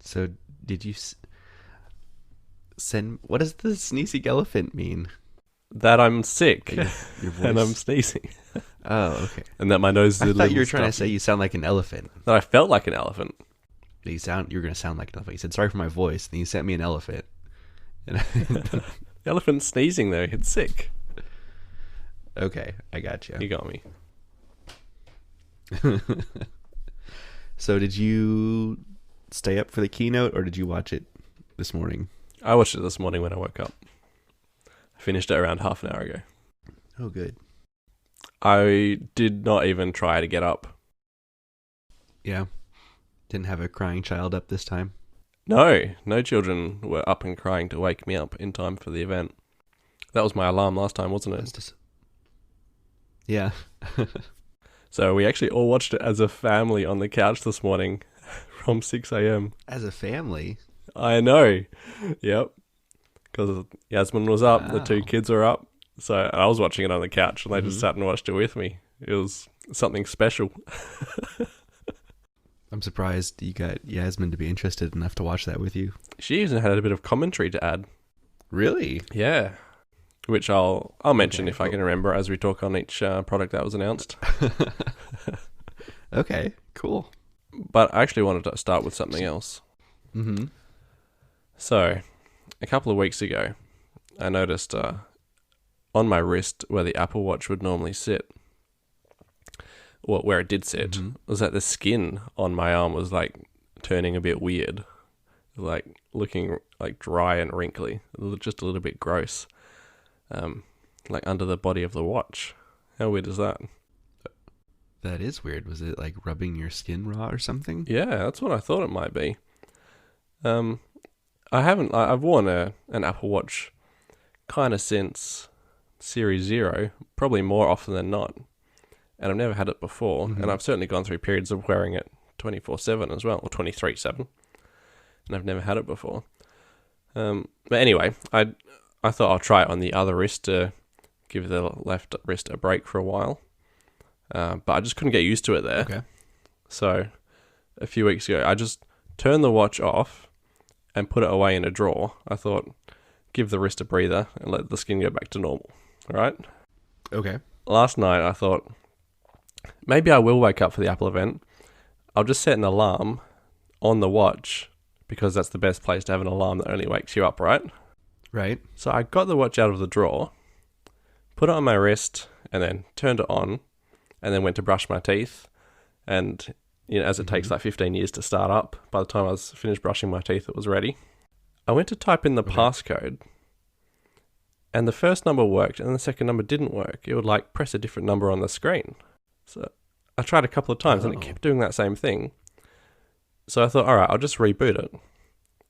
So did you send? What does the sneezing elephant mean? That I'm sick Your and I'm voice. sneezing, Oh, okay. and that my nose is I a thought little you were trying to say stuffy. you sound like an elephant. That I felt like an elephant. You're gonna sound like an elephant. You said sorry for my voice, then you sent me an elephant. And The elephant's sneezing though. It's sick. okay, I got You got me. you. So did you stay up for the keynote, or did you watch it this morning? I watched it this morning when I woke up. I finished it around half an hour ago. Oh, good. I did not even try to get up. Yeah. Didn't have a crying child up this time. No children were up and crying to wake me up in time for the event. That was my alarm last time, wasn't That's it? just... Yeah. So we actually all watched it as a family on the couch this morning from 6 a.m. As a family. I know. Yep. Because Yasmin was up, the two Wow. kids were up. So I was watching it on the couch and they just Mhm. sat and watched it with me. It was something special. I'm surprised you got Yasmin to be interested enough to watch that with you. She even had a bit of commentary to add. Really? Yeah. Which I'll mention Okay, if I can remember as we talk on each product that was announced. Okay, cool. But I actually wanted to start with something else. Mm-hmm. So, a couple of weeks ago, I noticed on my wrist where the Apple Watch would normally sit, or where it did sit, Mhm. was that the skin on my arm was like turning a bit weird, like looking like dry and wrinkly, just a little bit gross, like under the body of the watch. How weird is that? That is weird. Was it like rubbing your skin raw or something? Yeah, that's what I thought it might be. I've worn an Apple Watch kind of since Series 0, probably more often than not. And I've never had it before. Mhm. And I've certainly gone through periods of wearing it 24/7 as well, or 23/7. And I've never had it before. But anyway, I thought I'll try it on the other wrist to give the left wrist a break for a while. But I just couldn't get used to it there. Okay. So a few weeks ago, I just turned the watch off and put it away in a drawer. I thought, give the wrist a breather and let the skin go back to normal. All right? Okay. Last night, I thought, maybe I will wake up for the Apple event. I'll just set an alarm on the watch because that's the best place to have an alarm that only wakes you up, right? Right. So I got the watch out of the drawer, put it on my wrist, and then turned it on, and then went to brush my teeth. And as it takes like 15 years to start up, by the time I was finished brushing my teeth, it was ready. I went to type in the passcode, and the first number worked, and the second number didn't work. It would like press a different number on the screen. So I tried a couple of times, and it kept doing that same thing. So I thought, all right, I'll just reboot it.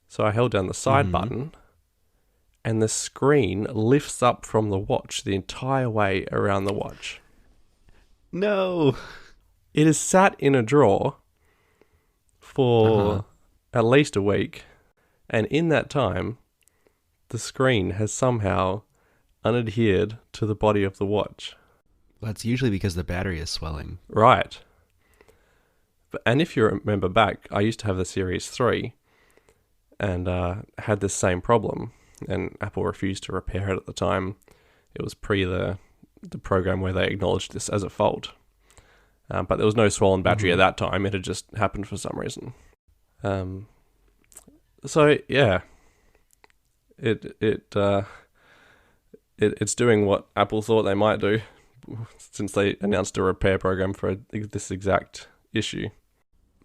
So I held down the side button, and the screen lifts up from the watch the entire way around the watch. No. It is sat in a drawer for at least a week, and in that time, the screen has somehow unadhered to the body of the watch. That's usually because the battery is swelling. Right. And if you remember back, I used to have the Series 3 and had this same problem, and Apple refused to repair it at the time. It was pre the program where they acknowledged this as a fault. But there was no swollen battery at that time. It had just happened for some reason. So yeah, it's doing what Apple thought they might do, since they announced a repair program for this exact issue.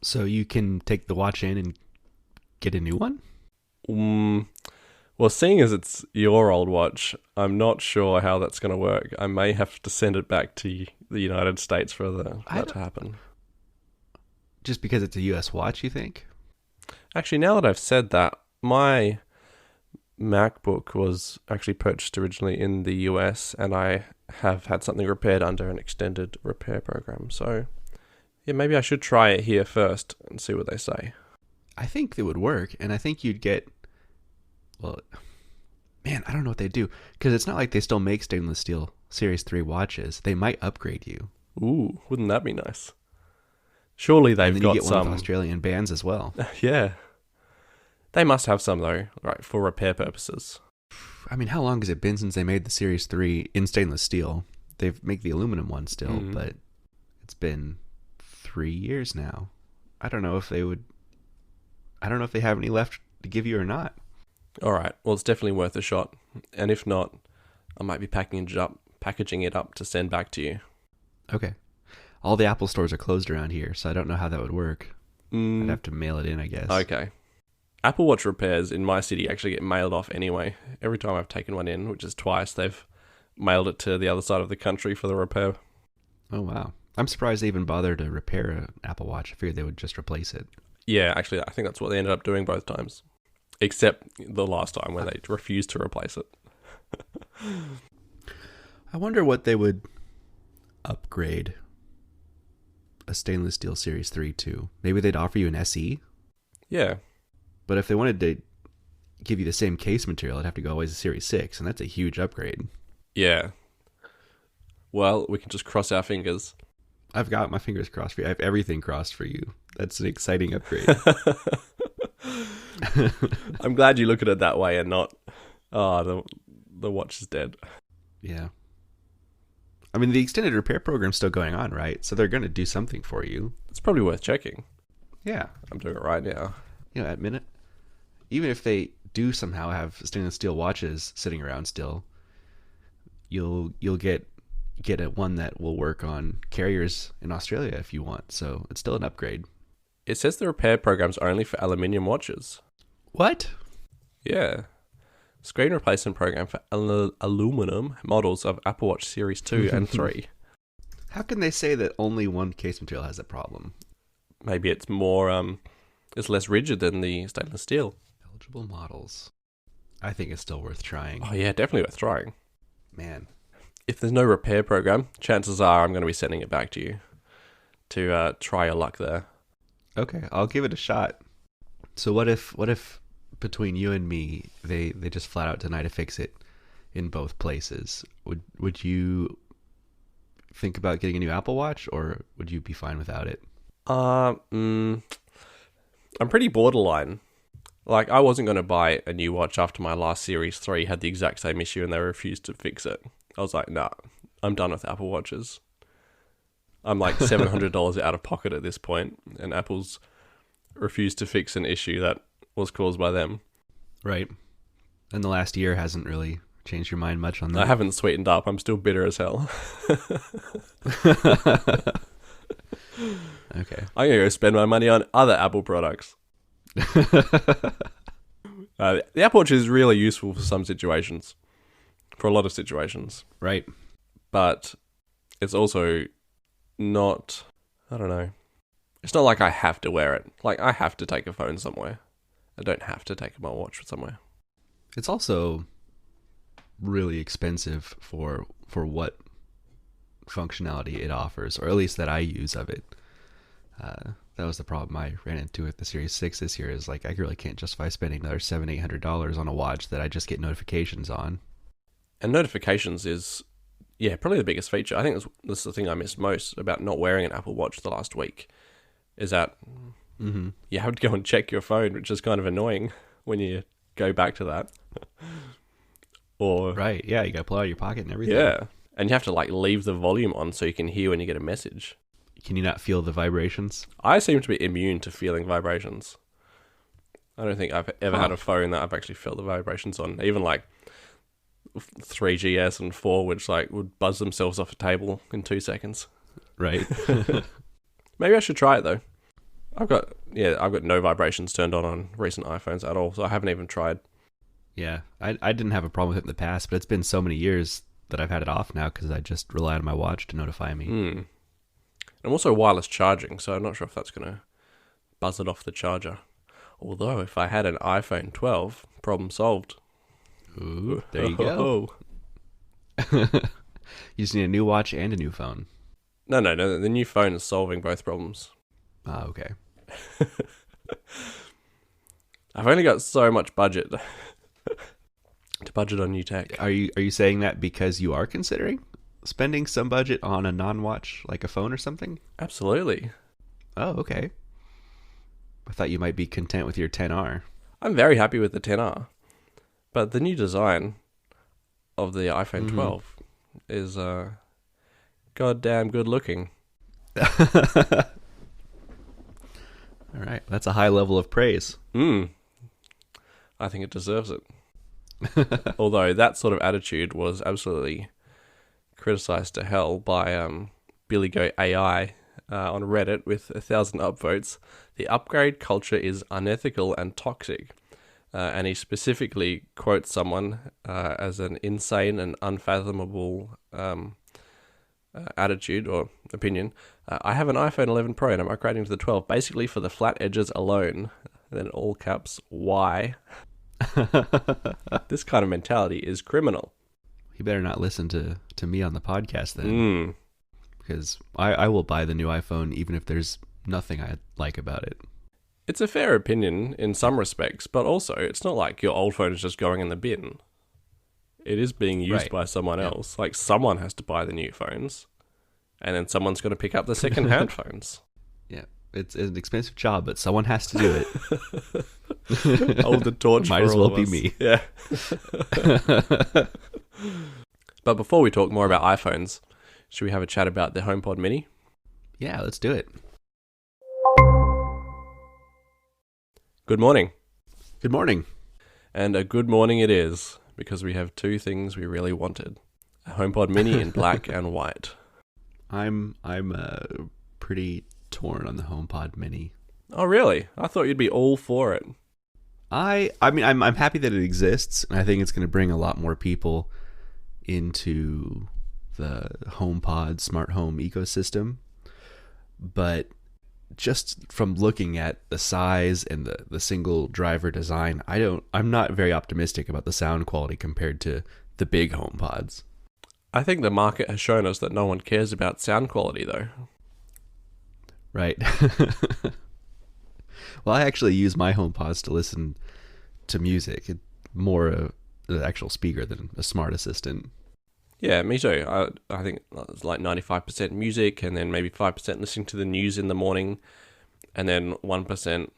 So you can take the watch in and get a new one? Well, seeing as it's your old watch, I'm not sure how that's going to work. I may have to send it back to the United States for that to happen. Just because it's a US watch, you think? Actually, now that I've said that, my MacBook was actually purchased originally in the US, and I have had something repaired under an extended repair program. So, yeah, maybe I should try it here first and see what they say. I think it would work, and I think you'd get... Well, man, I don't know what they do, because it's not like they still make stainless steel Series 3 watches. They might upgrade you. Ooh, wouldn't that be nice? Surely they've And then got you get some one with Australian bands as well. Yeah. They must have some though, right, for repair purposes. I mean, how long has it been since they made the Series 3 in stainless steel? They make the aluminum one still, but it's been 3 years now. I don't know if they have any left to give you or not. All right. Well, it's definitely worth a shot. And if not, I might be packaging it up to send back to you. Okay. All the Apple stores are closed around here, so I don't know how that would work. I'd have to mail it in, I guess. Okay. Apple Watch repairs in my city actually get mailed off anyway. Every time I've taken one in, which is twice, they've mailed it to the other side of the country for the repair. Oh, wow. I'm surprised they even bothered to repair an Apple Watch. I figured they would just replace it. Yeah, actually, I think that's what they ended up doing both times. Except the last time when they refused to replace it. I wonder what they would upgrade a stainless steel Series 3 to. Maybe they'd offer you an SE? Yeah. But if they wanted to give you the same case material, it'd have to go always a Series 6, and that's a huge upgrade. Yeah. Well, we can just cross our fingers. I've got my fingers crossed for you. I have everything crossed for you. That's an exciting upgrade. I'm glad you look at it that way and not, the watch is dead. Yeah. I mean, the extended repair program's still going on, right? So they're going to do something for you. It's probably worth checking. Yeah. I'm doing it right now. You know, at minute, even if they do somehow have stainless steel watches sitting around still, you'll get one that will work on carriers in Australia if you want. So it's still an upgrade. It says the repair program's only for aluminium watches. What? Yeah. Screen replacement program for aluminum models of Apple Watch Series 2 and 3. How can they say that only one case material has a problem? Maybe it's more, it's less rigid than the stainless steel. Eligible models. I think it's still worth trying. Oh yeah, definitely worth trying. Man. If there's no repair program, chances are I'm going to be sending it back to you to try your luck there. Okay, I'll give it a shot. So what if between you and me, they just flat out deny to fix it in both places? Would you think about getting a new Apple Watch, or would you be fine without it? I'm pretty borderline. Like, I wasn't going to buy a new watch after my last Series 3 had the exact same issue and they refused to fix it. I was like, nah, I'm done with Apple Watches. I'm like $700 out of pocket at this point, and Apple's refused to fix an issue that was caused by them. Right. And the last year hasn't really changed your mind much on that. I haven't sweetened up. I'm still bitter as hell. Okay. I'm going to go spend my money on other Apple products. The Apple Watch is really useful for some situations. For a lot of situations. Right. But it's also not, I don't know. It's not like I have to wear it. Like, I have to take a phone somewhere. I don't have to take my watch somewhere. It's also really expensive for what functionality it offers, or at least that I use of it. That was the problem I ran into with the Series 6 this year, is like I really can't justify spending another $700-800 on a watch that I just get notifications on. And notifications is, yeah, probably the biggest feature. I think this is the thing I missed most about not wearing an Apple Watch the last week, is that you have to go and check your phone, which is kind of annoying when you go back to that. Or right, yeah, you got to pull out of your pocket and everything. Yeah, and you have to like leave the volume on so you can hear when you get a message. Can you not feel the vibrations? I seem to be immune to feeling vibrations. I don't think I've ever had a phone that I've actually felt the vibrations on. Even like 3GS and 4, which like would buzz themselves off a table in 2 seconds. Right. Maybe I should try it though. I've got no vibrations turned on recent iPhones at all, so I haven't even tried. Yeah, I didn't have a problem with it in the past, but it's been so many years that I've had it off now because I just rely on my watch to notify me. I'm also wireless charging, so I'm not sure if that's going to buzz it off the charger. Although, if I had an iPhone 12, problem solved. Ooh, there you go. You just need a new watch and a new phone. No, the new phone is solving both problems. Ah, okay. I've only got so much budget to budget on new tech. Are you saying that because you are considering spending some budget on a non-watch, like a phone or something? Absolutely. Oh, okay. I thought you might be content with your 10R. I'm very happy with the 10R, but the new design of the iPhone 12 is goddamn good looking. All right, that's a high level of praise. I think it deserves it. Although that sort of attitude was absolutely criticized to hell by Billy Goat AI on Reddit with 1,000 upvotes. The upgrade culture is unethical and toxic. And he specifically quotes someone as an insane and unfathomable attitude or opinion. I have an iPhone 11 Pro and I'm upgrading to the 12 basically for the flat edges alone. And then all caps, why? This kind of mentality is criminal. You better not listen to me on the podcast then. Because I will buy the new iPhone even if there's nothing I like about it. It's a fair opinion in some respects, but also it's not like your old phone is just going in the bin. It is being used by someone else. Like someone has to buy the new phones, and then someone's going to pick up the second-hand phones. Yeah, it's an expensive job, but someone has to do it. Hold the torch. Might as well be me. Yeah. But before we talk more about iPhones, should we have a chat about the HomePod Mini? Yeah, let's do it. Good morning. Good morning. And a good morning it is, because we have two things we really wanted. A HomePod Mini in black and white. I'm pretty torn on the HomePod Mini. Oh, really? I thought you'd be all for it. I mean, I'm happy that it exists, and I think it's going to bring a lot more people into the HomePod smart home ecosystem. But just from looking at the size and the single driver design, I'm not very optimistic about the sound quality compared to the big HomePods. I think the market has shown us that no one cares about sound quality, though. Right. Well, I actually use my HomePods to listen to music. It's more an actual speaker than a smart assistant. Yeah, me too. I think it's like 95% music, and then maybe 5% listening to the news in the morning, and then 1%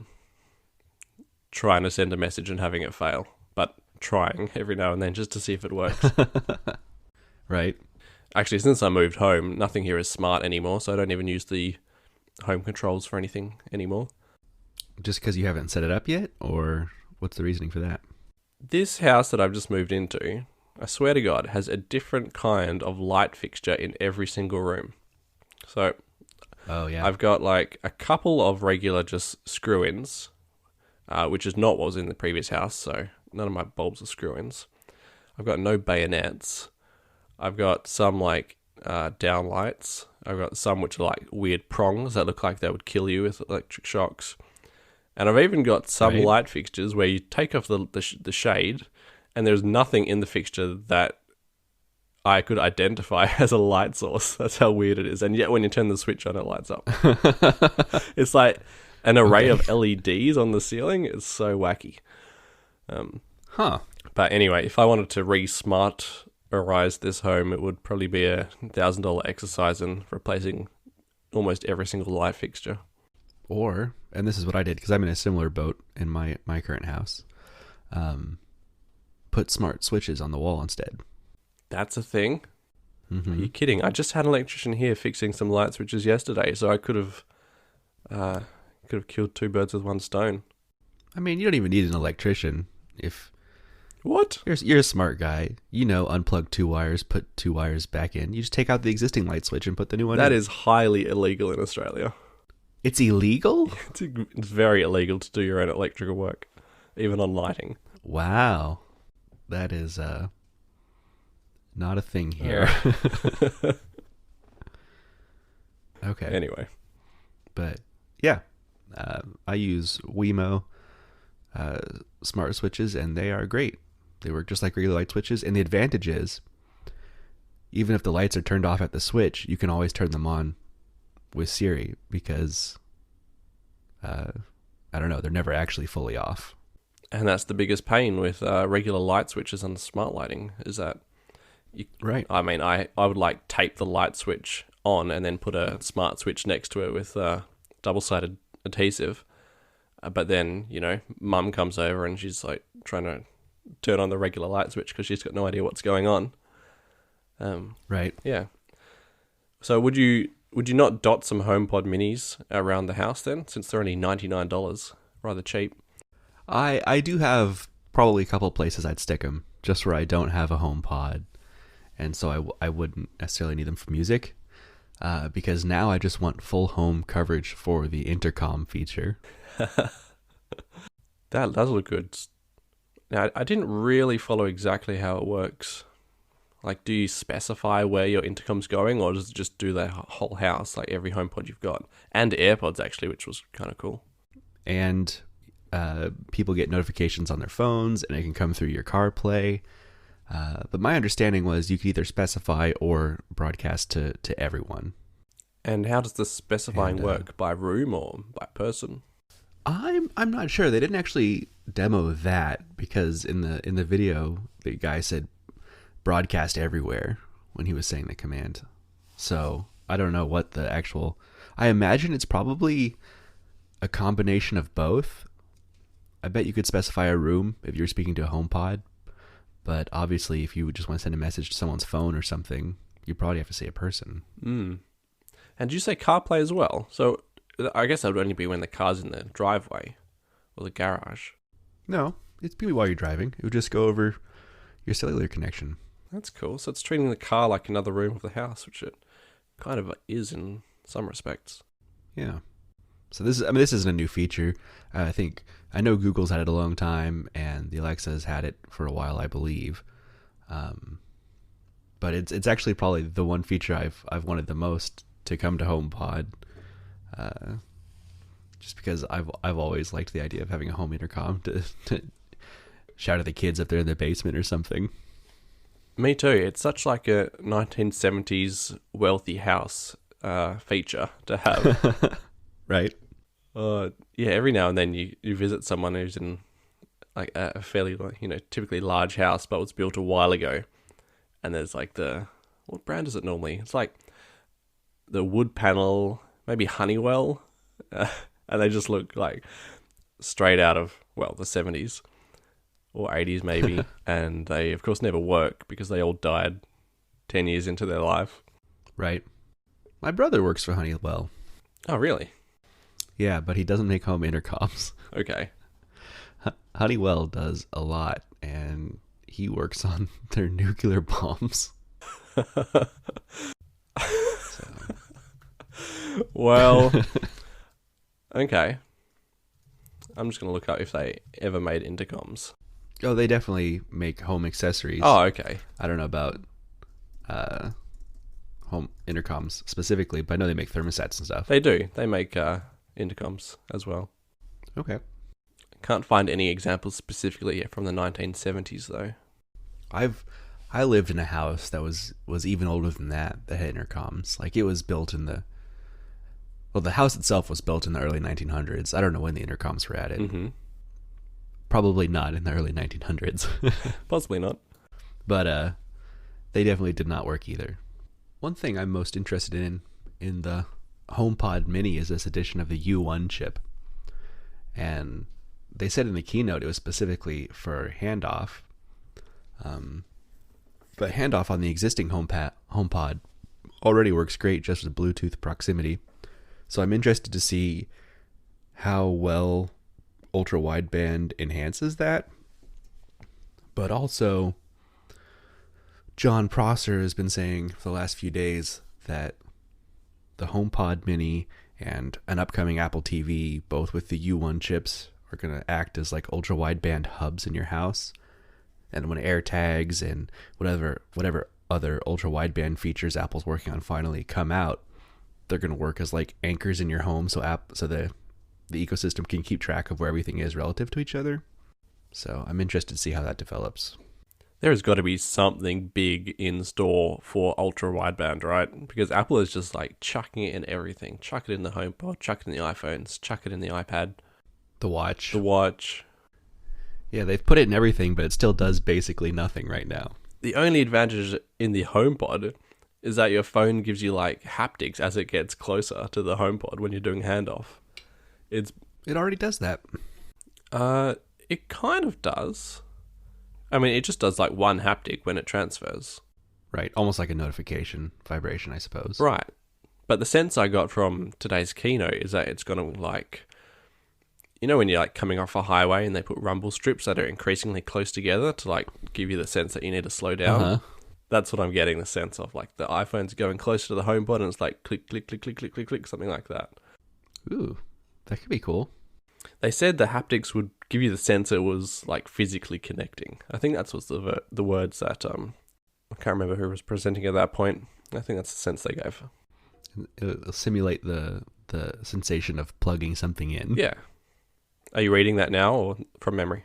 trying to send a message and having it fail, but trying every now and then just to see if it works. Right. Actually, since I moved home, nothing here is smart anymore, so I don't even use the home controls for anything anymore. Just because you haven't set it up yet, or what's the reasoning for that? This house that I've just moved into, I swear to God, has a different kind of light fixture in every single room. So, oh yeah, I've got like a couple of regular just screw-ins, which is not what was in the previous house, so none of my bulbs are screw-ins. I've got no bayonets. I've got some like downlights. I've got some which are like weird prongs that look like they would kill you with electric shocks. And I've even got some light fixtures where you take off the shade, and there's nothing in the fixture that I could identify as a light source. That's how weird it is. And yet when you turn the switch on, it lights up. It's like an array of LEDs on the ceiling. It's so wacky. But anyway, if I wanted to re-smarterize this home, it would probably be a $1,000 exercise in replacing almost every single light fixture. Or, and this is what I did because I'm in a similar boat in my current house, put smart switches on the wall instead. That's a thing? Mm-hmm. Are you kidding? I just had an electrician here fixing some light switches yesterday, so I could have killed two birds with one stone. I mean, you don't even need an electrician if... What? You're a smart guy. You know, unplug two wires, put two wires back in. You just take out the existing light switch and put the new one in. That is highly illegal in Australia. It's illegal? It's very illegal to do your own electrical work, even on lighting. Wow. That is not a thing here. Okay. Anyway. But, yeah. I use Wemo smart switches, and they are great. They work just like regular light switches, and the advantage is, even if the lights are turned off at the switch, you can always turn them on with Siri, because I don't know, they're never actually fully off. And that's the biggest pain with regular light switches and smart lighting, is that right. I mean, I would like tape the light switch on and then put a smart switch next to it with double-sided adhesive. But then, mum comes over and she's like trying to turn on the regular light switch because she's got no idea what's going on. Right. Yeah. So would you not dot some HomePod minis around the house then, since they're only $99, rather cheap? I do have probably a couple places I'd stick them, just where I don't have a HomePod, and so I wouldn't necessarily need them for music, because now I just want full home coverage for the intercom feature. That does look good. Now, I didn't really follow exactly how it works. Like, do you specify where your intercom's going, or does it just do the whole house, like every HomePod you've got? And AirPods, actually, which was kind of cool. And people get notifications on their phones, and it can come through your CarPlay. But my understanding was you could either specify or broadcast to everyone. And how does the specifying work? By room or by person? I'm not sure. They didn't actually demo that, because in the video the guy said broadcast everywhere when he was saying the command. So I don't know what the actual... I imagine it's probably a combination of both. I bet you could specify a room if you're speaking to a HomePod, but obviously if you just want to send a message to someone's phone or something, you probably have to say a person. And did you say CarPlay as well? So I guess that would only be when the car's in the driveway or the garage. No, it's maybe while you're driving. It would just go over your cellular connection. That's cool. So it's treating the car like another room of the house, which it kind of is in some respects. Yeah. So this isn't a new feature. I know Google's had it a long time, and the Alexa's had it for a while, I believe. But it's actually probably the one feature I've wanted the most to come to HomePod. Just because I've always liked the idea of having a home intercom to shout at the kids if they're in the basement or something. Me too. It's such like a 1970s wealthy house feature to have. Right. Yeah, every now and then you visit someone who's in like a fairly, typically large house, but was built a while ago. And there's like what brand is it normally? It's like the wood panel, maybe Honeywell. And they just look like straight out of, the 70s or 80s maybe. And they, of course, never work because they all died 10 years into their life. Right. My brother works for Honeywell. Oh, really? Yeah, but he doesn't make home intercoms. Okay. Honeywell does a lot, and he works on their nuclear bombs. Well, okay. I'm just going to look up if they ever made intercoms. Oh, they definitely make home accessories. Oh, okay. I don't know about home intercoms specifically, but I know they make thermostats and stuff. They do. They make intercoms as well. Okay. Can't find any examples specifically from the 1970s, though. I lived in a house that was even older than that had intercoms. Like, it was built in the house itself was built in the early 1900s. I don't know when the intercoms were added. Mm-hmm. Probably not in the early 1900s. Possibly not. But they definitely did not work either. One thing I'm most interested in the HomePod Mini is this addition of the U1 chip. And they said in the keynote it was specifically for handoff. But handoff on the existing HomePod already works great just with Bluetooth proximity. So I'm interested to see how well ultra wideband enhances that. But also, John Prosser has been saying for the last few days that the HomePod Mini and an upcoming Apple TV, both with the U1 chips, are going to act as like ultra wideband hubs in your house. And when AirTags and whatever other ultra wideband features Apple's working on finally come out, they're going to work as like anchors in your home, so the ecosystem can keep track of where everything is relative to each other. So I'm interested to see how that develops. There has got to be something big in store for ultra wideband, right? Because Apple is just like chucking it in everything. Chuck it in the HomePod, chuck it in the iPhones, chuck it in the iPad. The watch. Yeah, they've put it in everything, but it still does basically nothing right now. The only advantage in the HomePod is that your phone gives you like haptics as it gets closer to the HomePod when you're doing handoff. It's It already does that. It kind of does. I mean, it just does like one haptic when it transfers. Right. Almost like a notification vibration, I suppose. Right. But the sense I got from today's keynote is that it's going to like, you know, when you're like coming off a highway and they put rumble strips that are increasingly close together to like give you the sense that you need to slow down. Uh-huh. That's what I'm getting the sense of. Like the iPhone's going closer to the HomePod and it's like click, click, click, click, click, click, click, something like that. Ooh, that could be cool. They said the haptics would give you the sense it was like physically connecting. I think that's what's the words that I can't remember who was presenting at that point. I think that's the sense they gave. It'll simulate the sensation of plugging something in. Yeah. Are you reading that now or from memory?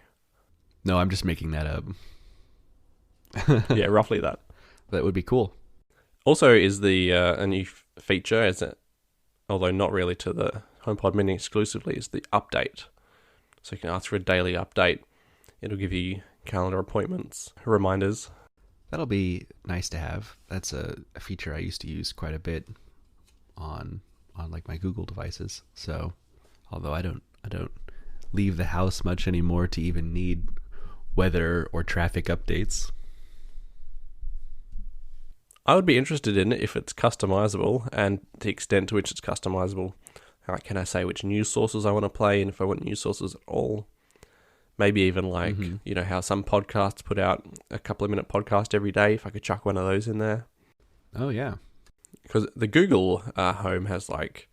No, I'm just making that up. Yeah, roughly that. That would be cool. Also, is the a new feature, is it? Although not really to the HomePod Mini exclusively, is the update. So you can ask for a daily update. It'll give you calendar appointments, reminders. That'll be nice to have. That's a feature I used to use quite a bit on like my Google devices. So, although I don't leave the house much anymore to even need weather or traffic updates. I would be interested in it if it's customizable and the extent to which it's customizable. Like, can I say which news sources I want to play and if I want news sources at all? Maybe even like, you know, how some podcasts put out a couple of minute podcast every day, if I could chuck one of those in there. Oh, yeah. Because the Google Home has like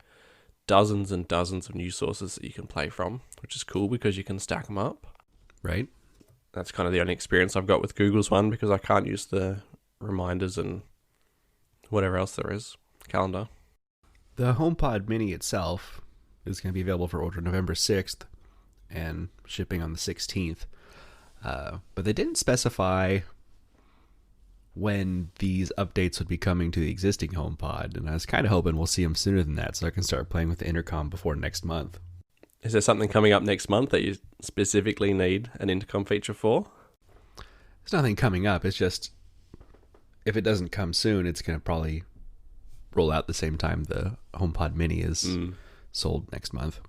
dozens and dozens of news sources that you can play from, which is cool because you can stack them up. Right. That's kind of the only experience I've got with Google's one because I can't use the reminders and whatever else there is. Calendar. The HomePod Mini itself is going to be available for order November 6th and shipping on the 16th. But they didn't specify when these updates would be coming to the existing HomePod, and I was kind of hoping we'll see them sooner than that so I can start playing with the intercom before next month. Is there something coming up next month that you specifically need an intercom feature for? There's nothing coming up. It's just, if it doesn't come soon, it's going to probably roll out the same time the HomePod Mini is sold next month.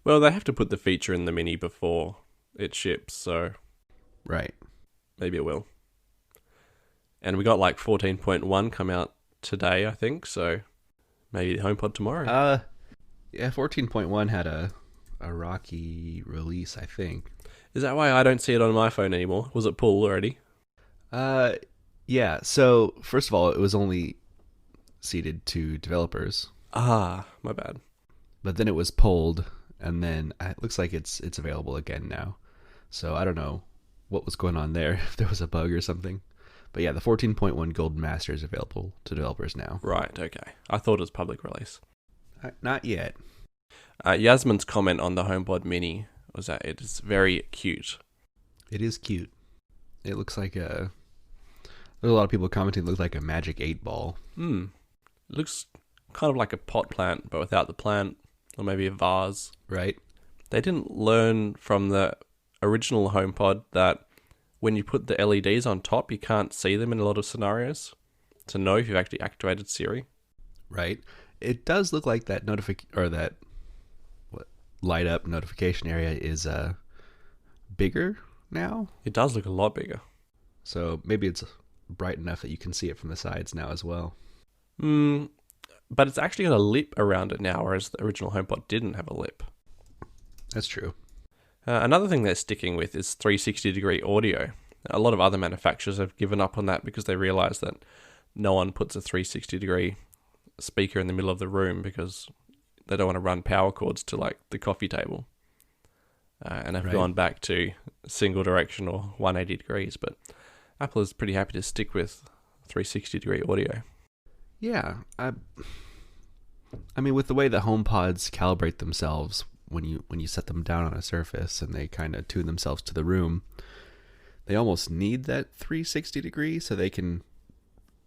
Well, they have to put the feature in the Mini before it ships, so right, maybe it will. And we got like 14.1 come out today, I think, so maybe the HomePod tomorrow. Yeah, 14.1 had a rocky release, I think. Is that why I don't see it on my phone anymore? Was it pulled already? Yeah, so first of all, it was only seeded to developers. Ah, my bad. But then it was pulled, and then it looks like it's available again now. So I don't know what was going on there, if there was a bug or something. But yeah, the 14.1 Golden Master is available to developers now. Right, okay. I thought it was public release. Not yet. Yasmin's comment on the HomePod Mini was that it is very cute. It is cute. It looks like there's a lot of people commenting it looks like a Magic 8 ball. It looks kind of like a pot plant, but without the plant. Or maybe a vase. Right. They didn't learn from the original HomePod that when you put the LEDs on top, you can't see them in a lot of scenarios to know if you've actually activated Siri. Right. It does look like that light up notification area is bigger now. It does look a lot bigger. So maybe it's bright enough that you can see it from the sides now as well. But it's actually got a lip around it now, whereas the original HomePod didn't have a lip. That's true. Another thing they're sticking with is 360-degree audio. A lot of other manufacturers have given up on that because they realize that no one puts a 360-degree speaker in the middle of the room because they don't want to run power cords to like the coffee table. And have gone back to single direction or 180 degrees. But Apple is pretty happy to stick with 360-degree audio. Yeah. I mean, with the way the HomePods calibrate themselves when you set them down on a surface and they kind of tune themselves to the room, they almost need that 360 degree so they can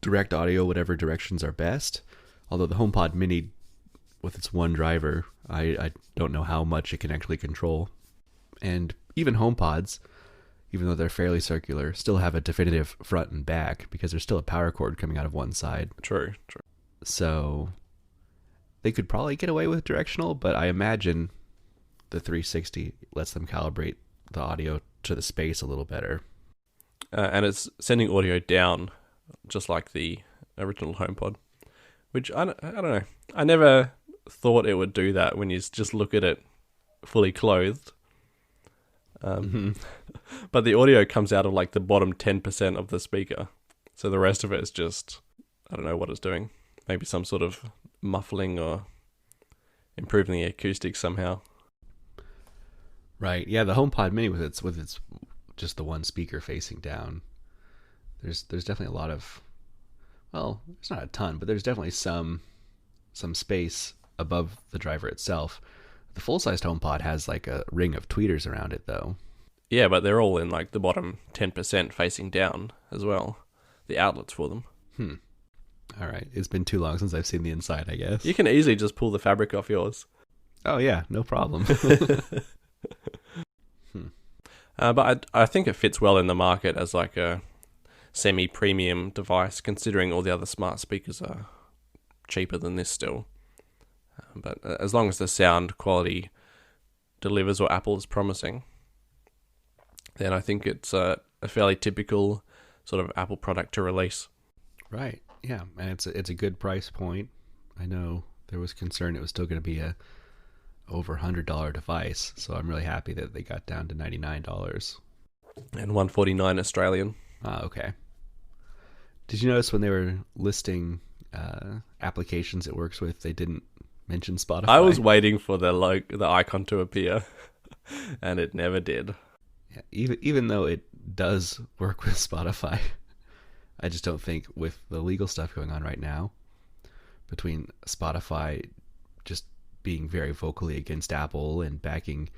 direct audio whatever directions are best. Although the HomePod Mini, with its one driver, I don't know how much it can actually control. And even HomePods, even though they're fairly circular, still have a definitive front and back because there's still a power cord coming out of one side. True. So they could probably get away with directional, but I imagine the 360 lets them calibrate the audio to the space a little better. And it's sending audio down, just like the original HomePod, which I don't know. I never thought it would do that when you just look at it fully clothed. But the audio comes out of like the bottom 10% of the speaker. So the rest of it is just, I don't know what it's doing. Maybe some sort of muffling or improving the acoustics somehow. Right. Yeah, the HomePod Mini with its just the one speaker facing down. There's definitely a lot of, well, it's not a ton, but there's definitely some space above the driver itself. The full-sized HomePod has like a ring of tweeters around it, though. Yeah, but they're all in like the bottom 10% facing down as well. The outlets for them. All right. It's been too long since I've seen the inside, I guess. You can easily just pull the fabric off yours. Oh, yeah. No problem. But I think it fits well in the market as like a semi-premium device, considering all the other smart speakers are cheaper than this still. But as long as the sound quality delivers what Apple is promising, then I think it's a fairly typical sort of Apple product to release. Right. Yeah, and it's a good price point. I know there was concern it was still going to be a over $100 device, so I'm really happy that they got down to $99. And $149 Australian. Okay. Did you notice when they were listing applications it works with, they didn't mention Spotify? I was waiting for the icon to appear, and it never did. Yeah, even though it does work with Spotify, I just don't think with the legal stuff going on right now, between Spotify just being very vocally against Apple and backing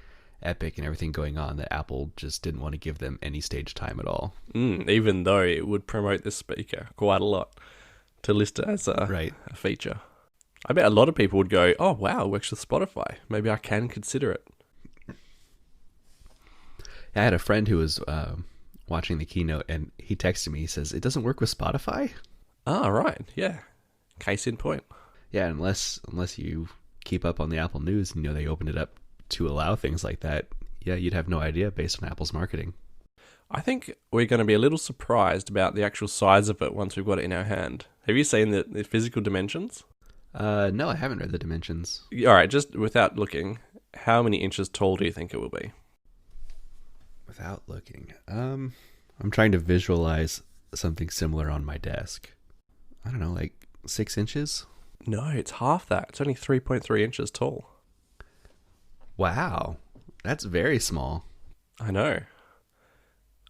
Epic and everything going on, that Apple just didn't want to give them any stage time at all. Even though it would promote this speaker quite a lot to list it as a feature. I bet a lot of people would go, oh wow, it works with Spotify. Maybe I can consider it. I had a friend who was watching the keynote, and he texted me. He says, it doesn't work with Spotify? Ah, right. Yeah. Case in point. Yeah, unless you keep up on the Apple news and they opened it up to allow things like that, yeah, you'd have no idea based on Apple's marketing. I think we're going to be a little surprised about the actual size of it once we've got it in our hand. Have you seen the physical dimensions? No, I haven't read the dimensions. All right, just without looking, how many inches tall do you think it will be? Without looking. I'm trying to visualize something similar on my desk. I don't know, like 6 inches? No, it's half that. It's only 3.3 inches tall. Wow. That's very small. I know.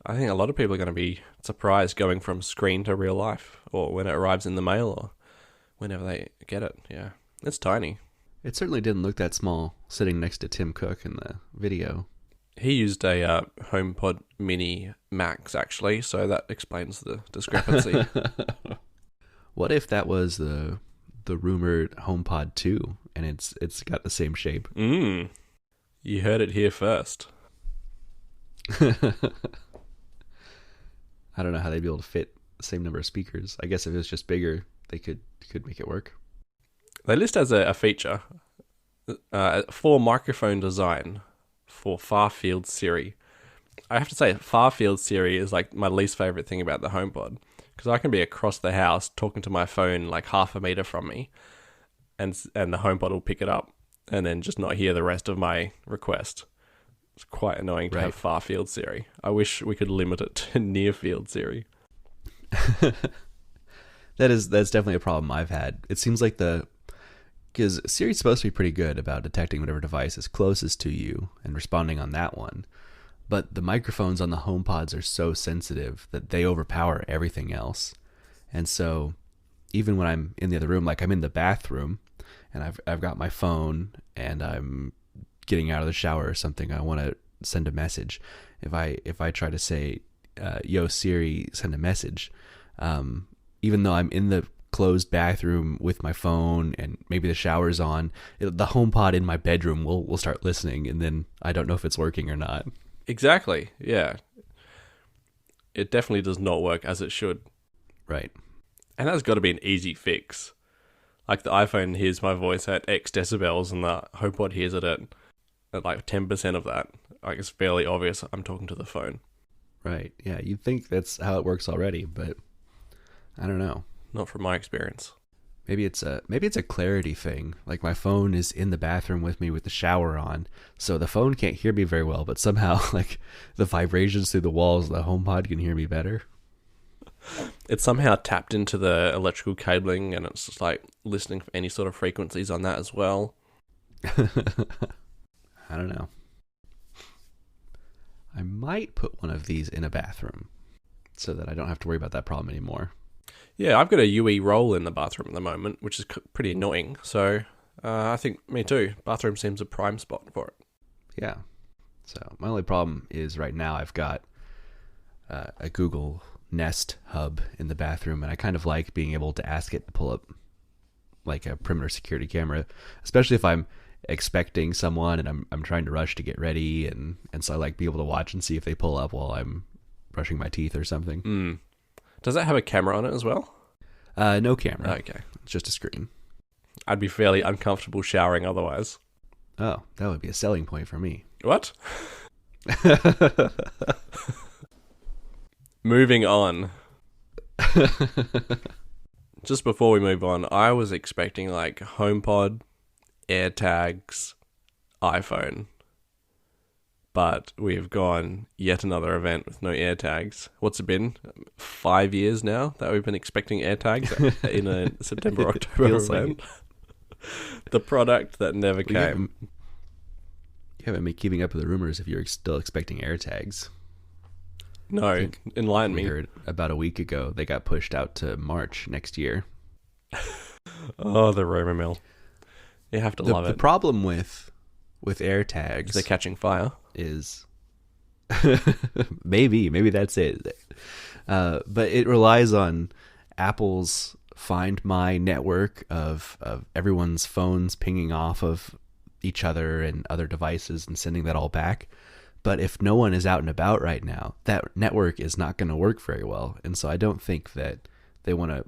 I think a lot of people are going to be surprised going from screen to real life, or when it arrives in the mail, or whenever they get it. Yeah, it's tiny. It certainly didn't look that small sitting next to Tim Cook in the video. He used a HomePod Mini Max, actually, so that explains the discrepancy. What if that was the rumored HomePod 2, and it's got the same shape? You heard it here first. I don't know how they'd be able to fit the same number of speakers. I guess if it was just bigger, they could make it work. They list as a feature for microphone design for far-field Siri. I have to say, far-field Siri is like my least favorite thing about the HomePod, because I can be across the house talking to my phone like half a meter from me, and the HomePod will pick it up and then just not hear the rest of my request. It's quite annoying to have far-field Siri. I wish we could limit it to near-field Siri. That's definitely a problem I've had. It seems like because Siri's supposed to be pretty good about detecting whatever device is closest to you and responding on that one. But the microphones on the HomePods are so sensitive that they overpower everything else. And so even when I'm in the other room, like I'm in the bathroom and I've got my phone and I'm getting out of the shower or something, I want to send a message. If I try to say, yo Siri, send a message, even though I'm in the closed bathroom with my phone and maybe the shower's on, the HomePod in my bedroom will start listening, and then I don't know if it's working or not. Exactly, yeah. It definitely does not work as it should. Right. And that's got to be an easy fix. Like the iPhone hears my voice at X decibels and the HomePod hears it at at like 10% of that, like it's fairly obvious I'm talking to the phone. Right. Yeah, you'd think that's how it works already, but I don't know. Not from my experience. Maybe it's a clarity thing. Like my phone is in the bathroom with me with the shower on, so the phone can't hear me very well, but somehow like the vibrations through the walls of the HomePod can hear me better. It's somehow tapped into the electrical cabling, and it's just like listening for any sort of frequencies on that as well. I don't know. I might put one of these in a bathroom so that I don't have to worry about that problem anymore. Yeah, I've got a UE roll in the bathroom at the moment, which is pretty annoying. So I think me too. Bathroom seems a prime spot for it. Yeah. So my only problem is right now I've got a Google Nest hub in the bathroom, and I kind of like being able to ask it to pull up like a perimeter security camera, especially if I'm expecting someone and I'm trying to rush to get ready, and so I like be able to watch and see if they pull up while I'm brushing my teeth or something. Mm. Does that have a camera on it as well? No camera. Okay. It's just a screen. I'd be fairly uncomfortable showering otherwise. Oh, that would be a selling point for me. What? Moving on. Just before we move on, I was expecting like HomePod, AirTags, iPhone. But we've gone yet another event with no AirTags. What's it been? 5 years now that we've been expecting AirTags in a September, October event. The product that never came. You haven't been keeping up with the rumors if you're still expecting AirTags. No, enlighten me. We heard about a week ago they got pushed out to March next year. Oh, the rumor mill. You have to love it. The problem with AirTags, they're catching fire, is maybe that's it. But it relies on Apple's Find My network of everyone's phones pinging off of each other and other devices and sending that all back. But if no one is out and about right now, that network is not going to work very well. And so I don't think that they want to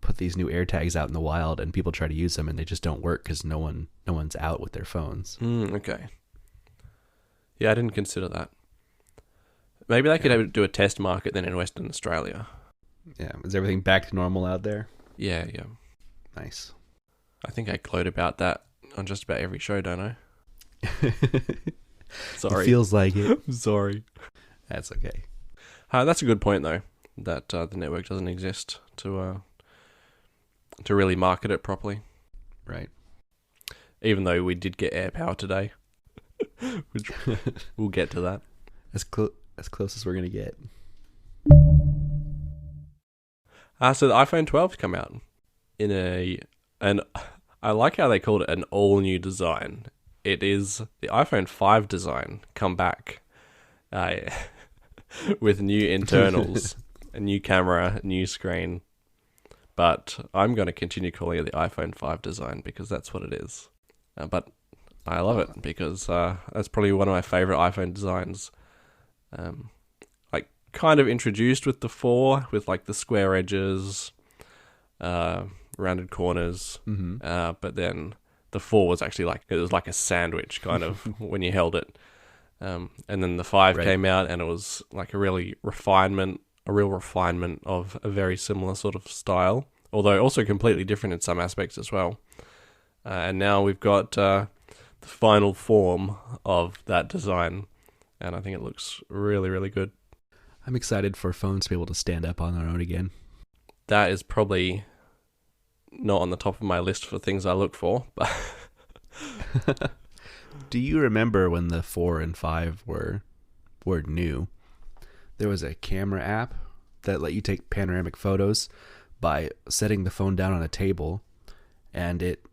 put these new AirTags out in the wild and people try to use them and they just don't work because no one's out with their phones. Okay. Yeah, I didn't consider that. Maybe they could do a test market then in Western Australia. Yeah. Is everything back to normal out there? Yeah. Nice. I think I gloat about that on just about every show, don't I? Sorry. It feels like it. Sorry. That's okay. That's a good point, though, that the network doesn't exist to really market it properly. Right. Even though we did get air power today. Which we'll get to that. As close as we're going to get. So the iPhone 12's come out in and I like how they called it an all-new design. It is the iPhone 5 design come back with new internals, a new camera, new screen. But I'm going to continue calling it the iPhone 5 design because that's what it is. But I love it because that's probably one of my favorite iPhone designs. Like kind of introduced with the 4 with like the square edges, rounded corners. Mm-hmm. But then the 4 was actually like, it was like a sandwich kind of when you held it. And then the 5 came out and it was like a real refinement of a very similar sort of style, although also completely different in some aspects as well. And now we've got the final form of that design, and I think it looks really, really good. I'm excited for phones to be able to stand up on their own again. That is probably not on the top of my list for things I look for, but Do you remember when the 4 and 5 were new? There was a camera app that let you take panoramic photos by setting the phone down on a table, and it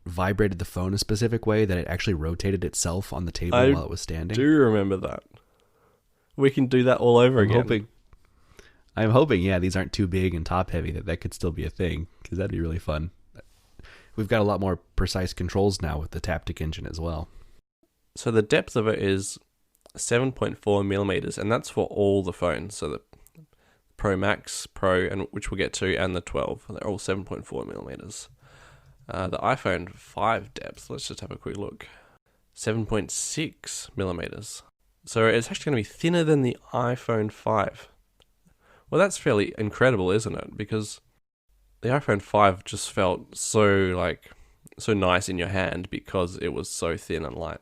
vibrated the phone a specific way that it actually rotated itself on the table while it was standing. I do remember that. We can do that all over again. I'm hoping, yeah, these aren't too big and top heavy, that could still be a thing, because that'd be really fun. We've got a lot more precise controls now with the Taptic engine as well. So the depth of it is 7.4 millimeters, and that's for all the phones. So the Pro Max, Pro, and which we'll get to, and the 12, they're all 7.4 millimeters. The iPhone 5 depth, let's just have a quick look. 7.6 millimeters. So it's actually going to be thinner than the iPhone 5. Well, that's fairly incredible, isn't it? Because the iPhone 5 just felt so nice in your hand because it was so thin and light.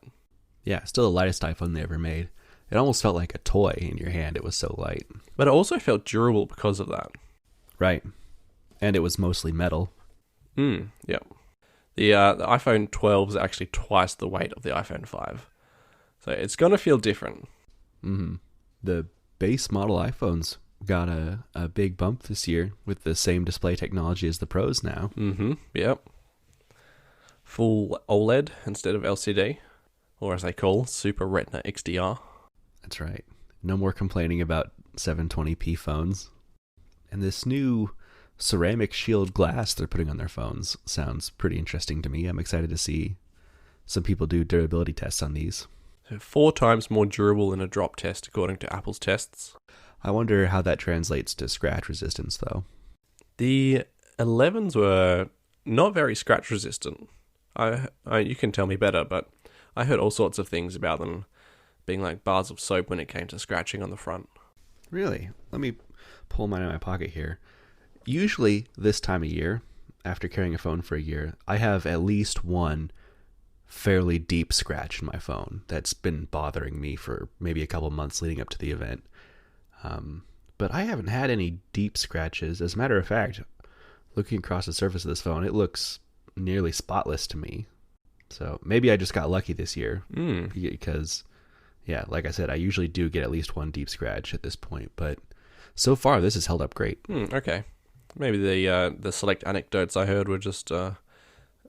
Yeah, still the lightest iPhone they ever made. It almost felt like a toy in your hand. It was so light. But it also felt durable because of that. Right. And it was mostly metal. Yeah. The iPhone 12 is actually twice the weight of the iPhone 5. So it's going to feel different. The base model iPhones got a big bump this year with the same display technology as the Pros now. Yep. Full OLED instead of LCD, or as they call, Super Retina XDR. That's right. No more complaining about 720p phones. And this new ceramic shield glass they're putting on their phones sounds pretty interesting to me. I'm excited to see some people do durability tests on these. 4 times more durable in a drop test, according to Apple's tests. I wonder how that translates to scratch resistance, though. The 11s were not very scratch resistant. You can tell me better, but I heard all sorts of things about them being like bars of soap when it came to scratching on the front. Really? Let me pull mine out of my pocket here. Usually this time of year, after carrying a phone for a year, I have at least one fairly deep scratch in my phone that's been bothering me for maybe a couple months leading up to the event. But I haven't had any deep scratches. As a matter of fact, looking across the surface of this phone, it looks nearly spotless to me. So maybe I just got lucky this year because, yeah, like I said, I usually do get at least one deep scratch at this point. But so far, this has held up great. Okay. Maybe the select anecdotes I heard were just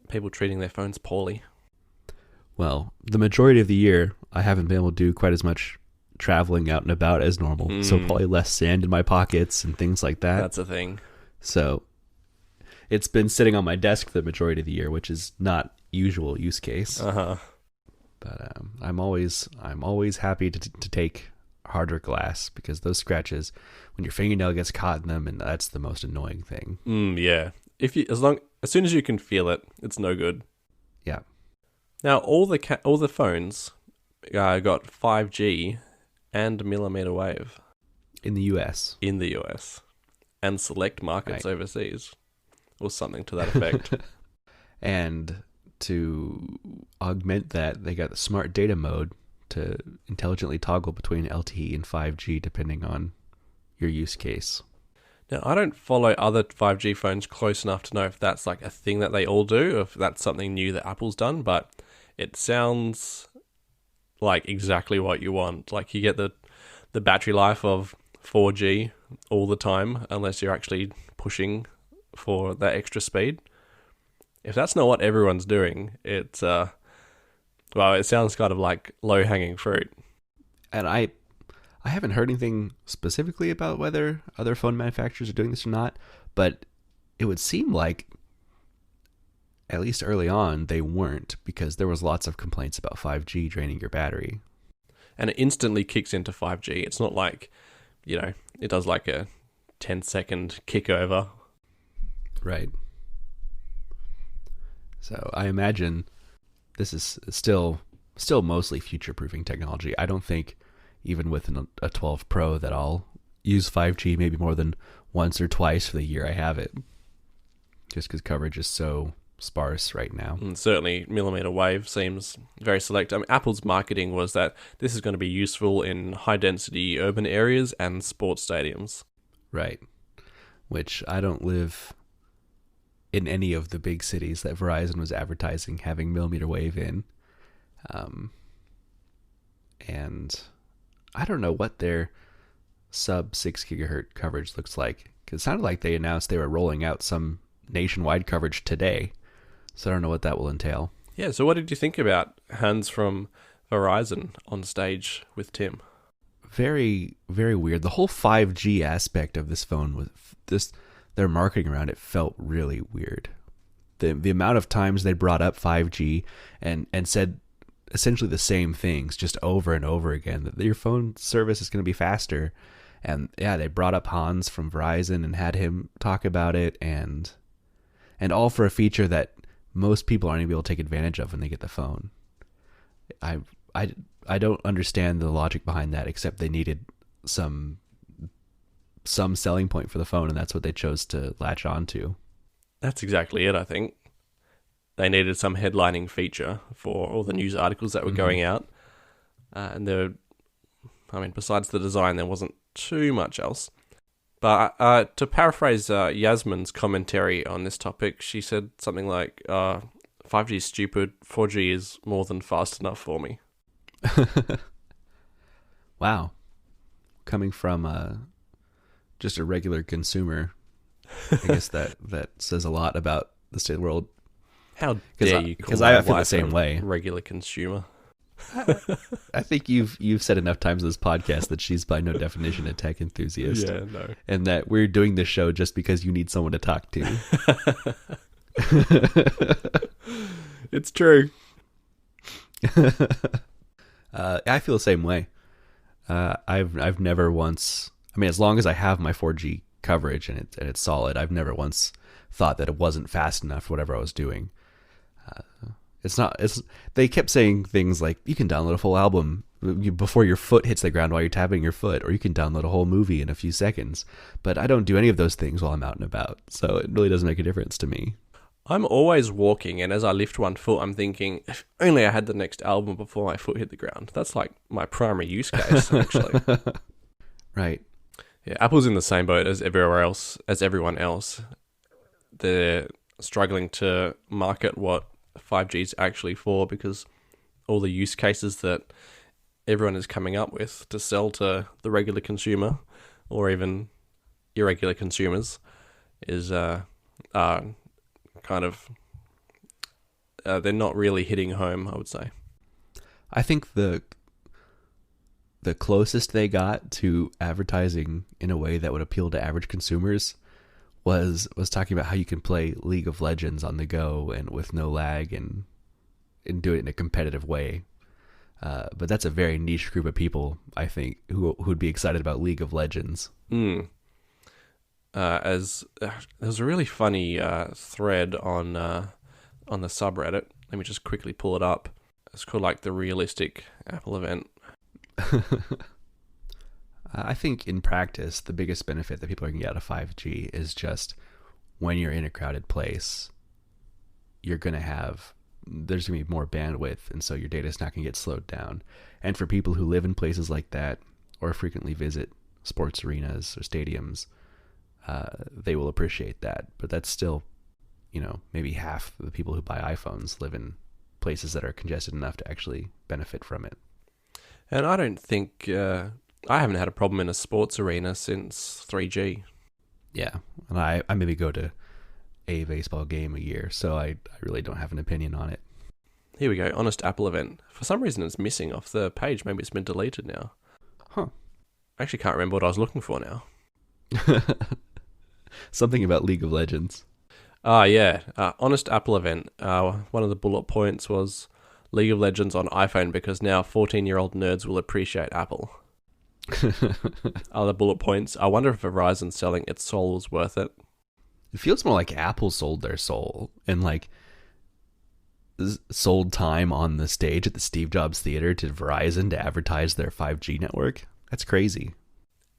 people treating their phones poorly. Well, the majority of the year, I haven't been able to do quite as much traveling out and about as normal. So probably less sand in my pockets and things like that. That's a thing. So it's been sitting on my desk the majority of the year, which is not usual use case. But I'm always happy to take harder glass because those scratches, when your fingernail gets caught in them, and that's the most annoying thing. Yeah. As soon as you can feel it, it's no good. Yeah. Now all the phones got 5G and millimeter wave in the US. And select markets overseas, or something to that effect. And to augment that, they got the smart data mode to intelligently toggle between LTE and 5G depending on your use case. Now, I don't follow other 5G phones close enough to know if that's like a thing that they all do, or if that's something new that Apple's done, but it sounds like exactly what you want. Like you get the battery life of 4G all the time, unless you're actually pushing for that extra speed. If that's not what everyone's doing, it sounds kind of like low-hanging fruit. And I haven't heard anything specifically about whether other phone manufacturers are doing this or not, but it would seem like, at least early on, they weren't, because there was lots of complaints about 5G draining your battery. And it instantly kicks into 5G. It's not like, it does like a 10-second kick over. Right. So I imagine this is still mostly future-proofing technology. I don't think even with a 12 Pro that I'll use 5G maybe more than once or twice for the year I have it, just because coverage is so sparse right now. And certainly millimeter wave seems very select. I mean, Apple's marketing was that this is going to be useful in high-density urban areas and sports stadiums. Right. Which I don't live in any of the big cities that Verizon was advertising having millimeter wave in. And I don't know what their sub 6 gigahertz coverage looks like, because it sounded like they announced they were rolling out some nationwide coverage today. So I don't know what that will entail. Yeah, so what did you think about Hans from Verizon on stage with Tim? Very, very weird. The whole 5G aspect of this phone was their marketing around it felt really weird. The amount of times they brought up 5G and said essentially the same things just over and over again, that your phone service is going to be faster. And yeah, they brought up Hans from Verizon and had him talk about it, and all for a feature that most people aren't going to be able to take advantage of when they get the phone. I I I don't understand the logic behind that, except they needed some selling point for the phone, and that's what they chose to latch onto. That's exactly it, I think. They needed some headlining feature for all the news articles that were going out. And besides the design, there wasn't too much else. But to paraphrase Yasmin's commentary on this topic, she said something like, 5G is stupid, 4G is more than fast enough for me. Wow. Coming from just a regular consumer, I guess that says a lot about the state of the world. How dare you call Because I feel the same way. Regular consumer. I think you've said enough times in this podcast that she's by no definition a tech enthusiast. Yeah, no. And that we're doing this show just because you need someone to talk to. It's true. I feel the same way. I've never once, as long as I have my 4G coverage and it's solid, I've never once thought that it wasn't fast enough for whatever I was doing. They kept saying things like, you can download a full album before your foot hits the ground while you're tapping your foot, or you can download a whole movie in a few seconds. But I don't do any of those things while I'm out and about, so it really doesn't make a difference to me. I'm always walking, and as I lift one foot, I'm thinking, if only I had the next album before my foot hit the ground. That's like my primary use case, actually. Right. Yeah, Apple's in the same boat as everyone else. They're struggling to market what 5G is actually for, because all the use cases that everyone is coming up with to sell to the regular consumer or even irregular consumers is kind of they're not really hitting home, I would say. I think the closest they got to advertising in a way that would appeal to average consumers was talking about how you can play League of Legends on the go and with no lag and do it in a competitive way. But that's a very niche group of people, I think, who'd be excited about League of Legends. There's a really funny thread on the subreddit. Let me just quickly pull it up. It's called like the realistic Apple event. I think in practice, the biggest benefit that people are going to get out of 5G is just when you're in a crowded place, there's going to be more bandwidth, and so your data is not going to get slowed down. And for people who live in places like that or frequently visit sports arenas or stadiums, they will appreciate that. But that's still, maybe half the people who buy iPhones live in places that are congested enough to actually benefit from it. And I don't think I haven't had a problem in a sports arena since 3G. Yeah, and I maybe go to a baseball game a year, so I really don't have an opinion on it. Here we go, Honest Apple event. For some reason it's missing off the page. Maybe it's been deleted now. Huh. I actually can't remember what I was looking for now. Something about League of Legends. Yeah. Honest Apple event. One of the bullet points was League of Legends on iPhone because now 14-year-old nerds will appreciate Apple. Other bullet points. I wonder if Verizon selling its soul was worth it. It feels more like Apple sold their soul and like sold time on the stage at the Steve Jobs Theater to Verizon to advertise their 5G network. That's crazy.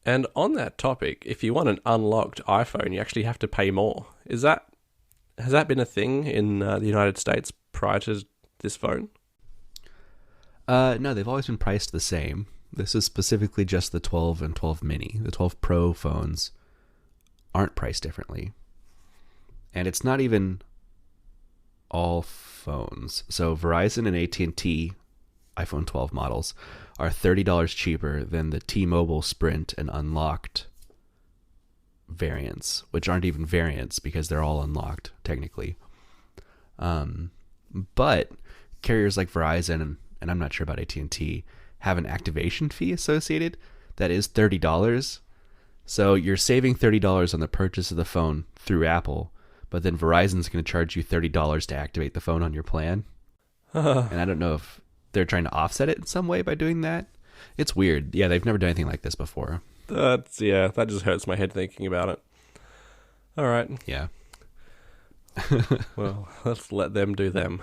And on that topic, if you want an unlocked iPhone, you actually have to pay more. Has that been a thing in the United States prior to this phone? No, they've always been priced the same. This is specifically just the 12 and 12 mini. The 12 Pro phones aren't priced differently. And it's not even all phones. So Verizon and AT&T iPhone 12 models are $30 cheaper than the T-Mobile Sprint and Unlocked variants, which aren't even variants because they're all unlocked technically. But carriers like Verizon and I'm not sure about AT&T have an activation fee associated that is $30. So you're saving $30 on the purchase of the phone through Apple, but then Verizon's going to charge you $30 to activate the phone on your plan. And I don't know if they're trying to offset it in some way by doing that. It's weird. Yeah, they've never done anything like this before. That just hurts my head thinking about it. All right. Yeah. Well, let's let them do them.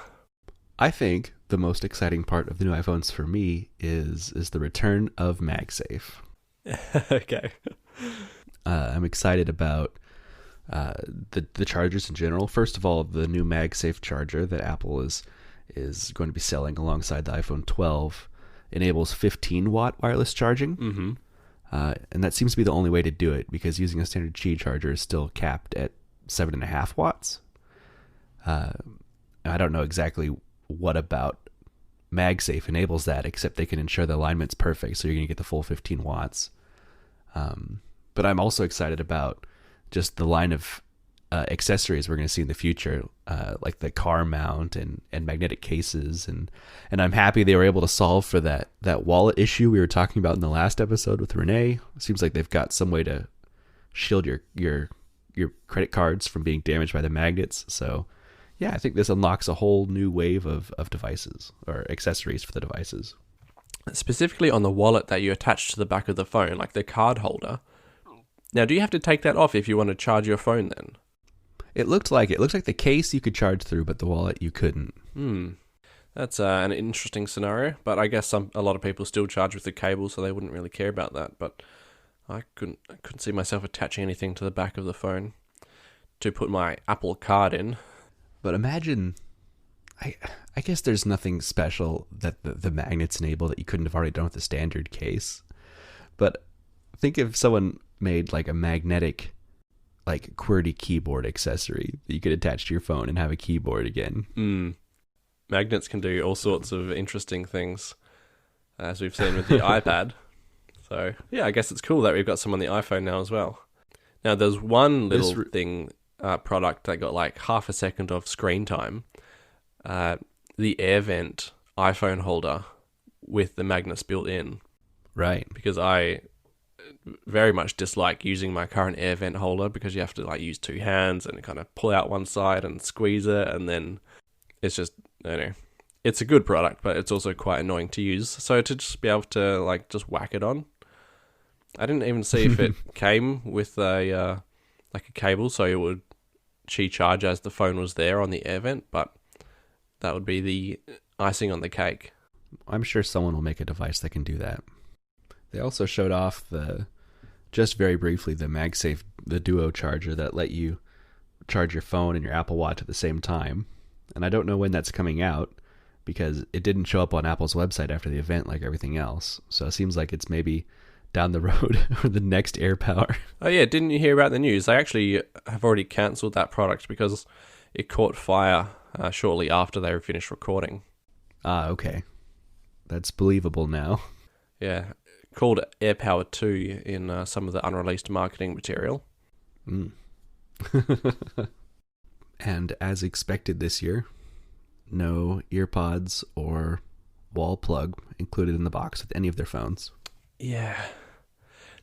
I think the most exciting part of the new iPhones for me is the return of MagSafe. Okay. I'm excited about the chargers in general. First of all, the new MagSafe charger that Apple is going to be selling alongside the iPhone 12 enables 15-watt wireless charging. Mm-hmm. And that seems to be the only way to do it, because using a standard Qi charger is still capped at 7.5 watts. I don't know exactly what about MagSafe enables that, except they can ensure the alignment's perfect, so you're going to get the full 15 watts. But I'm also excited about just the line of accessories we're going to see in the future, like the car mount and magnetic cases, and I'm happy they were able to solve for that wallet issue we were talking about in the last episode with Renee. It seems like they've got some way to shield your credit cards from being damaged by the magnets. So yeah, I think this unlocks a whole new wave of devices or accessories for the devices. Specifically on the wallet that you attach to the back of the phone, like the card holder. Now, do you have to take that off if you want to charge your phone then? It looked like the case you could charge through, but the wallet you couldn't. That's an interesting scenario, but I guess a lot of people still charge with the cable, so they wouldn't really care about that. But I couldn't see myself attaching anything to the back of the phone to put my Apple Card in. But imagine, I guess there's nothing special that the magnets enable that you couldn't have already done with the standard case. But think if someone made like a magnetic, like QWERTY keyboard accessory that you could attach to your phone and have a keyboard again. Magnets can do all sorts of interesting things, as we've seen with the iPad. So yeah, I guess it's cool that we've got some on the iPhone now as well. Now there's one little product that got like half a second of screen time. The AirVent iPhone holder with the magnets built in. Right. Because I very much dislike using my current AirVent holder, because you have to like use two hands and kind of pull out one side and squeeze it, and then it's just, I don't know. It's a good product, but it's also quite annoying to use. So to just be able to like just whack it on. I didn't even see if it came with a cable, so it would Qi charge as the phone was there on the AirVent, but that would be the icing on the cake. I'm sure someone will make a device that can do that. They also showed off just very briefly, the MagSafe, the Duo charger that let you charge your phone and your Apple Watch at the same time. And I don't know when that's coming out, because it didn't show up on Apple's website after the event like everything else. So it seems like it's maybe down the road or the next AirPower. Oh yeah, didn't you hear about the news? They actually have already cancelled that product because it caught fire shortly after they were finished recording. Okay. That's believable now. Yeah, called AirPower 2 in some of the unreleased marketing material. And as expected this year, no earpods or wall plug included in the box with any of their phones. Yeah.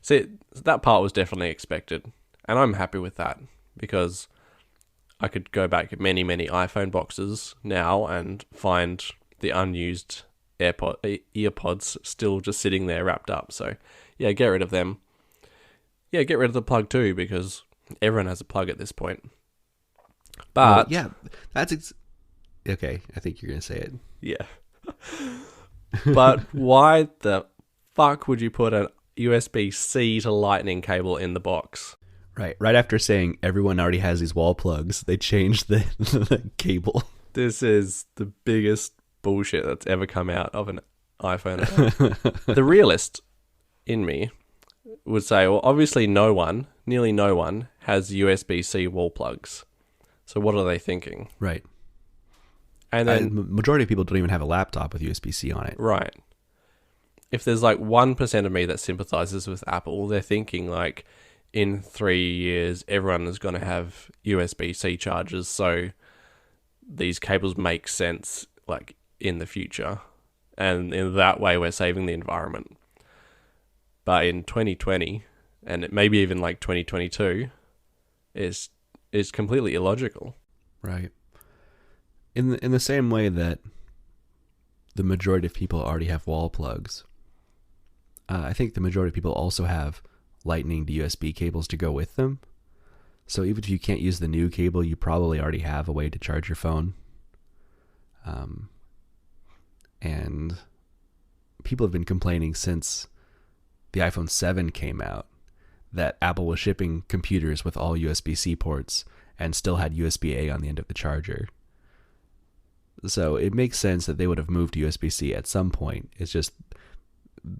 See, that part was definitely expected. And I'm happy with that, because I could go back many, many iPhone boxes now and find the unused earpods still just sitting there wrapped up. So, yeah, get rid of them. Yeah, get rid of the plug too, because everyone has a plug at this point. But yeah, that's okay. I think you're gonna say it. Yeah. But why the fuck would you put a USB-C to Lightning cable in the box? Right after saying everyone already has these wall plugs, they changed the cable. This is the biggest bullshit that's ever come out of an iPhone. The realist in me would say, well, obviously nearly no one has USB-C wall plugs. So what are they thinking? Right. And then majority of people don't even have a laptop with USB-C on it. Right. If there's like 1% of me that sympathizes with Apple, they're thinking like, in 3 years, everyone is going to have USB-C chargers, so these cables make sense like in the future. And in that way, we're saving the environment. But in 2020, and maybe even like 2022, is completely illogical. Right. In the same way that the majority of people already have wall plugs, I think the majority of people also have Lightning to USB cables to go with them. So even if you can't use the new cable, you probably already have a way to charge your phone. and people have been complaining since the iPhone 7 came out that Apple was shipping computers with all USB-C ports and still had USB-A on the end of the charger. So it makes sense that they would have moved to USB-C at some point. It's just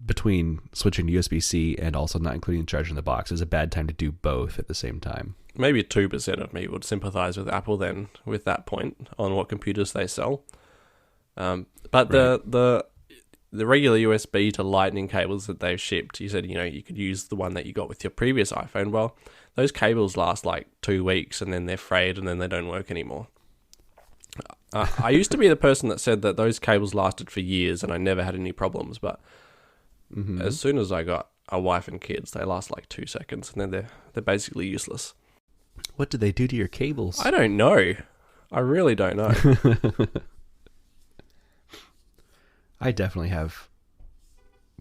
between switching to USB-C and also not including the charger in the box is a bad time to do both at the same time. Maybe 2% of me would sympathize with Apple then with that point on what computers they sell. But right. The regular USB to Lightning cables that they've shipped, you said, you could use the one that you got with your previous iPhone. Well, those cables last like 2 weeks and then they're frayed and then they don't work anymore. I used to be the person that said that those cables lasted for years and I never had any problems, but as soon as I got a wife and kids, they last like 2 seconds and then they're basically useless. What did they do to your cables? I don't know. I really don't know. I definitely have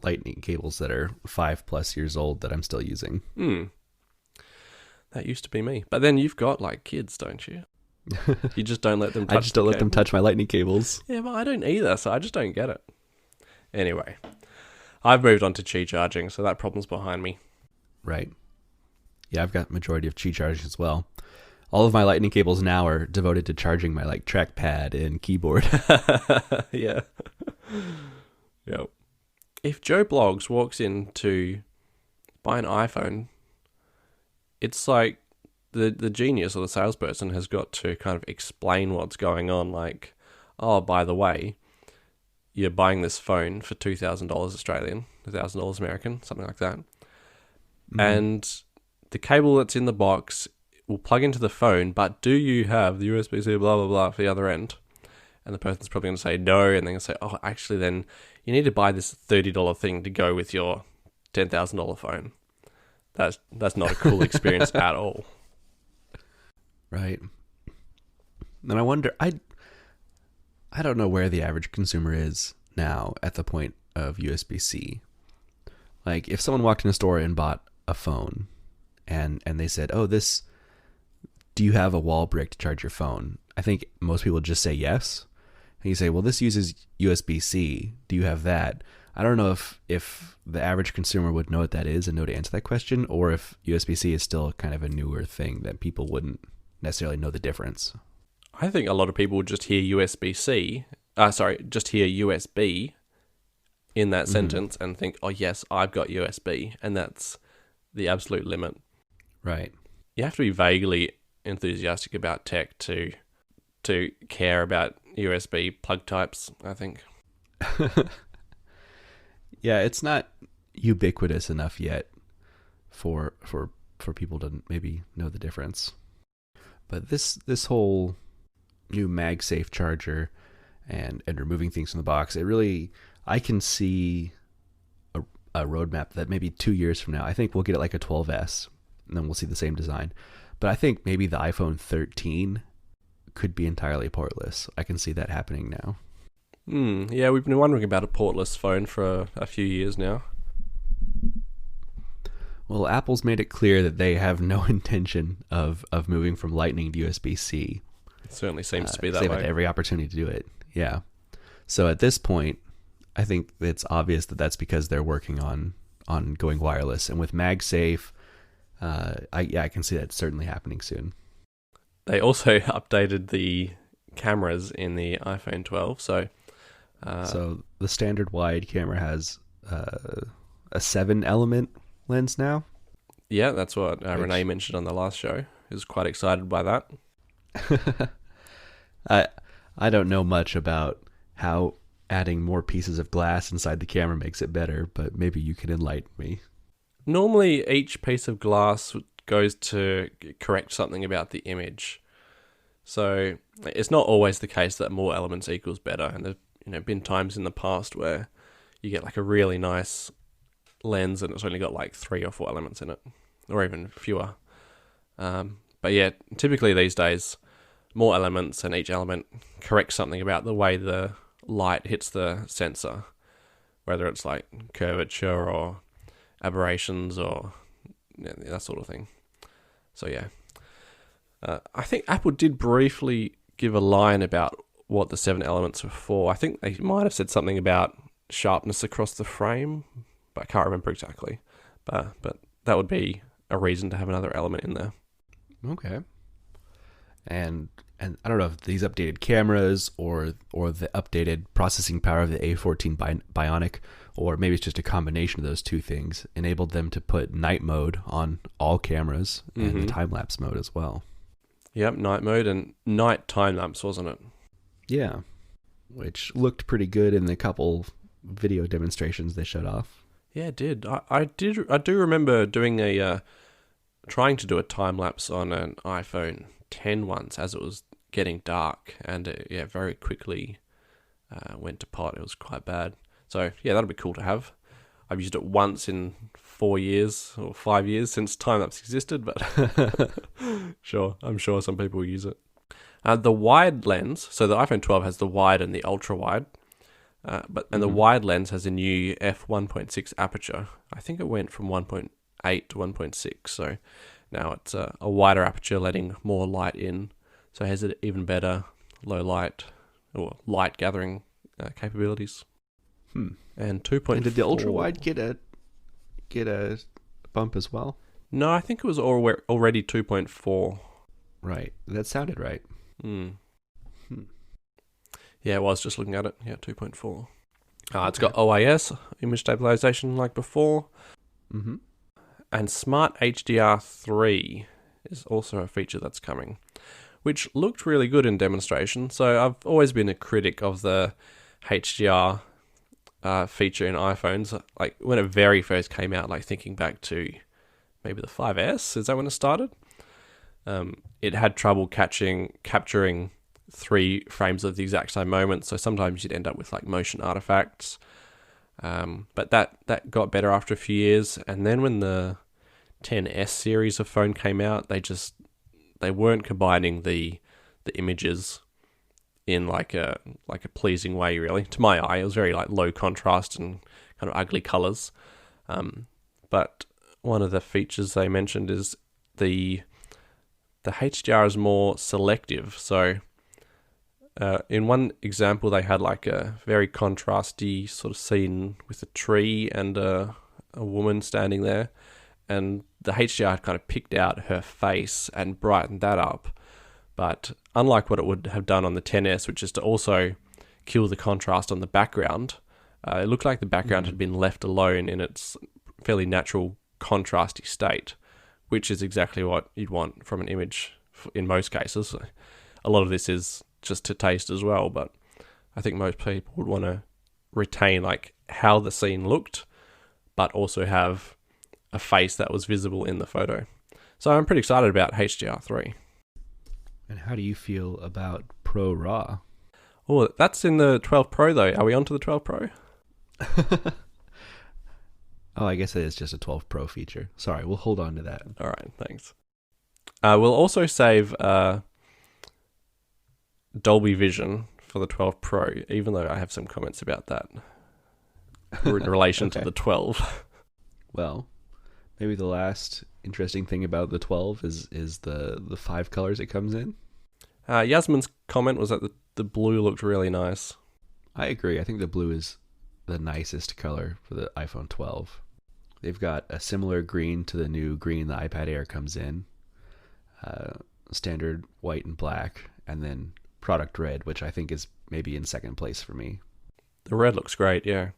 Lightning cables that are 5+ years old that I'm still using. That used to be me. But then you've got like kids, don't you? You just don't let them touch I just don't let them touch my Lightning cables. Yeah, well, I don't either, so I just don't get it. Anyway, I've moved on to Qi charging, so that problem's behind me. Right. Yeah, I've got majority of Qi charging as well. All of my Lightning cables now are devoted to charging my trackpad and keyboard. Yeah. Yep. If Joe Bloggs walks in to buy an iPhone, it's like the genius or the salesperson has got to kind of explain what's going on. Like, oh, by the way, you're buying this phone for $2,000 Australian, $1,000 American, something like that. And the cable that's in the box will plug into the phone, but do you have the USB-C blah, blah, blah for the other end? And the person's probably going to say no, and they're going to say, oh, actually then you need to buy this $30 thing to go with your $10,000 phone. That's not a cool experience at all. Right. And I wonder, I don't know where the average consumer is now at the point of USB-C. Like, if someone walked in a store and bought a phone and they said, oh, do you have a wall brick to charge your phone? I think most people would just say yes. And you say, well, this uses USB-C. Do you have that? I don't know if the average consumer would know what that is and know to answer that question, or if USB-C is still kind of a newer thing that people wouldn't necessarily know the difference. I think a lot of people would just hear USB-C, just hear USB in that sentence and think, oh, yes, I've got USB, and that's the absolute limit. Right. You have to be vaguely enthusiastic about tech to care about USB plug types, I think. Yeah, it's not ubiquitous enough yet for people to maybe know the difference. But this whole new MagSafe charger and removing things from the box, I can see a roadmap that maybe 2 years from now, I think we'll get it like a 12S, and then we'll see the same design. But I think maybe the iPhone 13 could be entirely portless. I can see that happening now. Yeah, we've been wondering about a portless phone for a few years now. Well, Apple's made it clear that they have no intention of moving from Lightning to USB-C. It certainly seems to be that way. They've way. had every opportunity to do it. Yeah. So at this point, I think it's obvious that that's because they're working on going wireless. And with MagSafe, I can see that certainly happening soon. They also updated the cameras in the iPhone 12. So the standard wide camera has a 7-element lens now. Yeah, that's what Renee mentioned on the last show. He was quite excited by that. I don't know much about how adding more pieces of glass inside the camera makes it better, but maybe you can enlighten me. Normally, each piece of glass goes to correct something about the image. So it's not always the case that more elements equals better. And there's been times in the past where you get like a really nice lens and it's only got like 3 or 4 elements in it, or even fewer. But yeah, typically these days, more elements, and each element corrects something about the way the light hits the sensor, whether it's like curvature or aberrations or that sort of thing. So yeah, I think Apple did briefly give a line about what the 7 elements were for. I think they might have said something about sharpness across the frame, but I can't remember exactly. But that would be a reason to have another element in there. Okay. And I don't know if these updated cameras or the updated processing power of the A14 Bionic, or maybe it's just a combination of those two things, enabled them to put night mode on all cameras and the time-lapse mode as well. Yep, night mode and night time-lapse, wasn't it? Yeah, which looked pretty good in the couple video demonstrations they showed off. Yeah, it did. I do remember doing trying to do a time-lapse on an iPhone 10 once as it was getting dark, and it very quickly went to pot. It was quite bad. So yeah, that'll be cool to have. I've used it once in 4 years or 5 years since time-lapse existed, but I'm sure some people will use it. The wide lens, so the iPhone 12 has the wide and the ultra-wide, the wide lens has a new f1.6 aperture. I think it went from 1.8 to 1.6, so now it's a wider aperture letting more light in, so it has even better low light or light gathering capabilities. And 2.4. And did the ultra wide get a bump as well? No, I think it was already 2.4. Right, that sounded right. Yeah, I was just looking at it. Yeah, 2.4. It's got OIS, image stabilization like before. And Smart HDR3 is also a feature that's coming, which looked really good in demonstration. So I've always been a critic of the HDR feature in iPhones. Like when it very first came out, like thinking back to maybe the 5S, is that when it started? It had trouble capturing 3 frames of the exact same moment, so sometimes you'd end up with like motion artifacts. But that got better after a few years, and then when the 10S series of phone came out, they weren't combining the images in like a pleasing way, really. To my eye, it was very like low contrast and kind of ugly colors. But one of the features they mentioned is the HDR is more selective. So in one example, they had like a very contrasty sort of scene with a tree and a woman standing there, and the HDR had kind of picked out her face and brightened that up. But unlike what it would have done on the 10S, which is to also kill the contrast on the background, it looked like the background had been left alone in its fairly natural contrasty state, which is exactly what you'd want from an image in most cases. A lot of this is just to taste as well, but I think most people would want to retain like how the scene looked, but also have a face that was visible in the photo. So I'm pretty excited about HDR3. And how do you feel about Pro RAW? Oh, that's in the 12 Pro though. Are we on to the 12 Pro? Oh, I guess it is just a 12 Pro feature. Sorry, we'll hold on to that. All right, thanks. We'll also save Dolby Vision for the 12 Pro, even though I have some comments about that in relation to the 12. Well, maybe the last interesting thing about the 12 is the 5 colors it comes in. Yasmin's comment was that the blue looked really nice. I agree. I think the blue is the nicest color for the iPhone 12. They've got a similar green to the new green the iPad Air comes in. Standard white and black, and then product red, which I think is maybe in second place for me. The red looks great, yeah.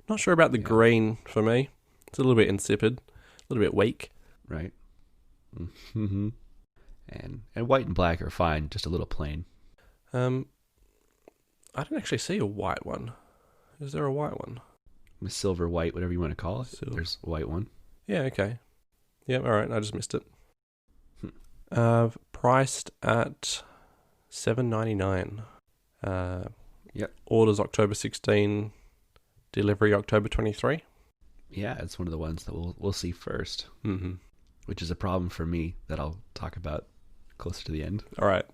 Not sure about the green for me. It's a little bit insipid, a little bit weak. Right. Mm-hmm. And white and black are fine, just a little plain. I didn't actually see a white one. Is there a white one? Silver, white, whatever you want to call it. Silver. There's a white one. Yeah, okay. Yeah, all right. I just missed it. Priced at $7.99. Yep. Orders October 16, delivery October 23. Yeah, it's one of the ones that we'll see first. Mm-hmm. Which is a problem for me that I'll talk about closer to the end. All right.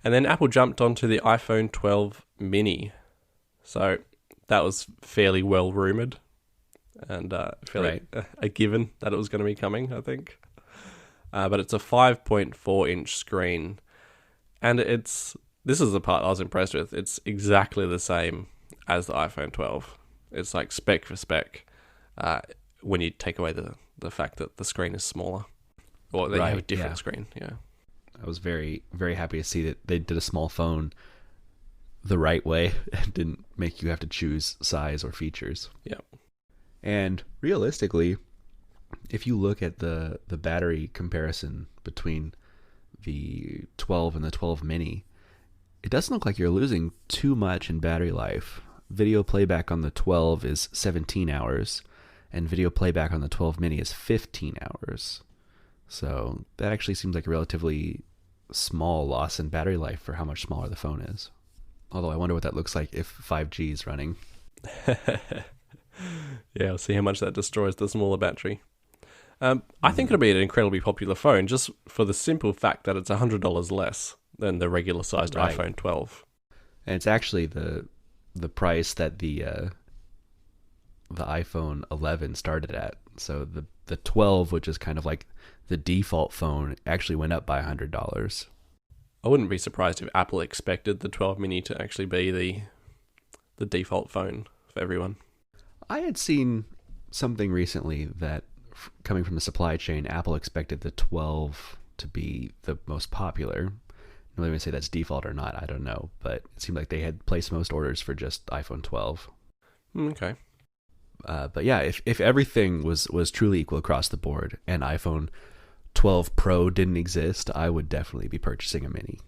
And then Apple jumped onto the iPhone 12 mini. So that was fairly well rumored and fairly a given that it was going to be coming, I think. But it's a 5.4-inch screen, and it's this is the part I was impressed with. It's exactly the same as the iPhone 12. It's like spec for spec. When you take away the fact that the screen is smaller, or that you have a different screen. Yeah, I was very, very happy to see that they did a small phone the right way and didn't make you have to choose size or features. Yeah. And realistically, if you look at the battery comparison between the 12 and the 12 mini, it doesn't look like you're losing too much in battery life. Video playback on the 12 is 17 hours, and video playback on the 12 mini is 15 hours. So that actually seems like a relatively small loss in battery life for how much smaller the phone is. Although I wonder what that looks like if 5G is running. Yeah, I'll see how much that destroys the smaller battery. I think it'll be an incredibly popular phone just for the simple fact that it's $100 less than the regular sized iPhone 12. And it's actually the price that the iPhone 11 started at. So the 12, which is kind of like the default phone, actually went up by $100. I wouldn't be surprised if Apple expected the 12 mini to actually be the default phone for everyone. I had seen something recently that, coming from the supply chain, Apple expected the 12 to be the most popular. I'm not even say that's default or not, I don't know, but it seemed like they had placed most orders for just iPhone 12. Okay. But yeah, if everything was truly equal across the board and iPhone 12 Pro didn't exist, I would definitely be purchasing a mini.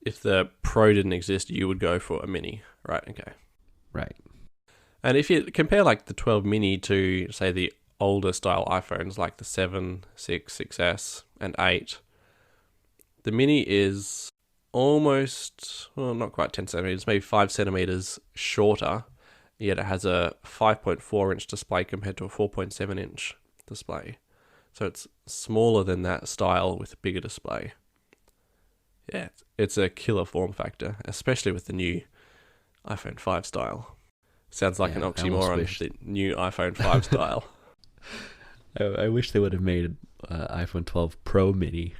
If the Pro didn't exist, you would go for a mini, right? Okay. Right. And if you compare like the 12 mini to, say, the older style iPhones like the 7, 6, 6S, and 8, the mini is almost, well, not quite 10 centimeters, maybe 5 centimeters shorter, yet it has a 5.4 inch display compared to a 4.7 inch display. So it's smaller than that style with a bigger display. Yeah, it's a killer form factor, especially with the new iPhone 5 style. Sounds like an oxymoron, the new iPhone 5 style. I wish they would have made iPhone 12 Pro Mini.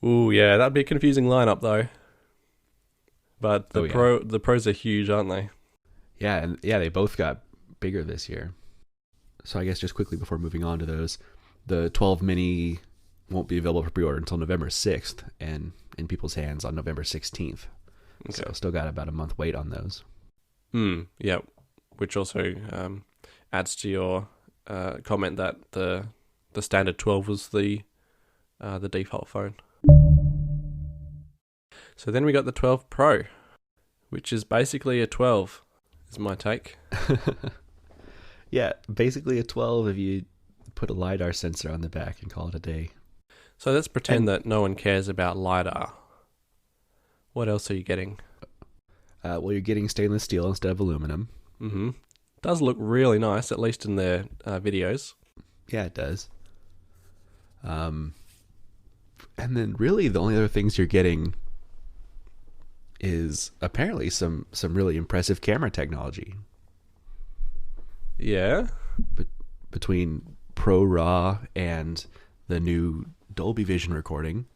Ooh, yeah, that'd be a confusing lineup though. But the Pros are huge, aren't they? Yeah, and they both got bigger this year. So I guess just quickly before moving on to those, the 12 mini won't be available for pre-order until November 6th and in people's hands on November 16th. Okay. So still got about a month wait on those. Yeah, which also adds to your comment that the standard 12 was the default phone. So then we got the 12 Pro, which is basically a 12, is my take. Yeah, basically a 12 if you put a LiDAR sensor on the back and call it a day. So let's pretend that no one cares about LiDAR. What else are you getting? Well, you're getting stainless steel instead of aluminum. Mm-hmm. Does look really nice, at least in their videos. Yeah, it does. And then really the only other things you're getting is apparently some really impressive camera technology. Yeah. Between Pro RAW and the new Dolby Vision recording.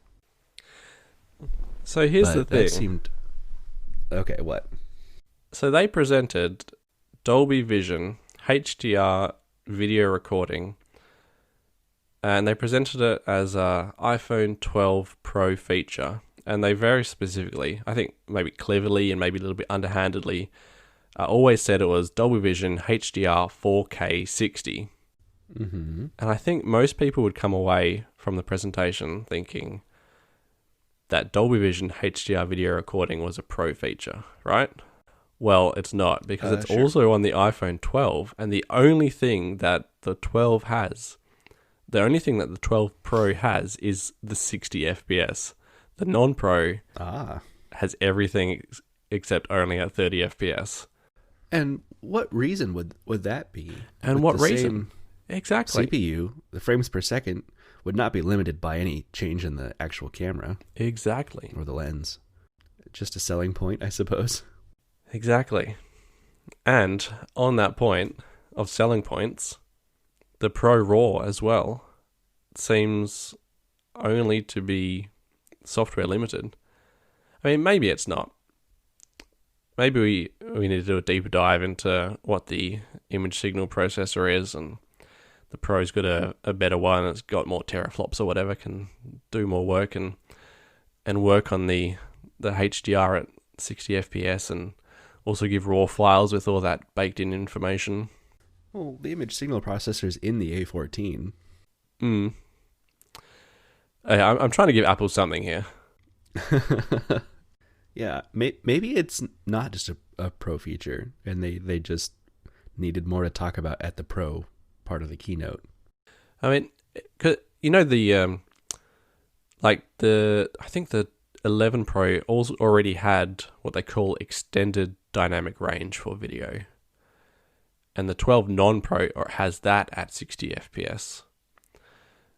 So here's the thing. That seemed... Okay, what? So they presented Dolby Vision, HDR video recording, and they presented it as a iPhone 12 Pro feature. And they very specifically, I think maybe cleverly and maybe a little bit underhandedly, always said it was Dolby Vision HDR 4K 60. Mm-hmm. And I think most people would come away from the presentation thinking that Dolby Vision HDR video recording was a pro feature, right? Well, it's not, because it's also on the iPhone 12, and the only thing that the 12 has, the only thing that the 12 Pro has is the 60 FPS. The non-Pro has everything except only at 30 FPS. And what reason would that be? And what reason? Exactly. CPU, the frames per second, would not be limited by any change in the actual camera. Exactly. Or the lens. Just a selling point, I suppose. Exactly. And on that point of selling points, the Pro RAW as well seems only to be software limited. I mean, maybe it's not. Maybe we need to do a deeper dive into what the image signal processor is, and the Pro's got a better one. It's got more teraflops or whatever, can do more work and work on the HDR at 60 FPS and also give raw files with all that baked in information. Well, the image signal processor is in the A14. I'm trying to give Apple something here. Yeah, maybe it's not just a Pro feature, and they just needed more to talk about at the Pro part of the keynote. I mean, 'cause, you know, I think the 11 Pro also already had what they call extended dynamic range for video. And the 12 non-Pro has that at 60 FPS.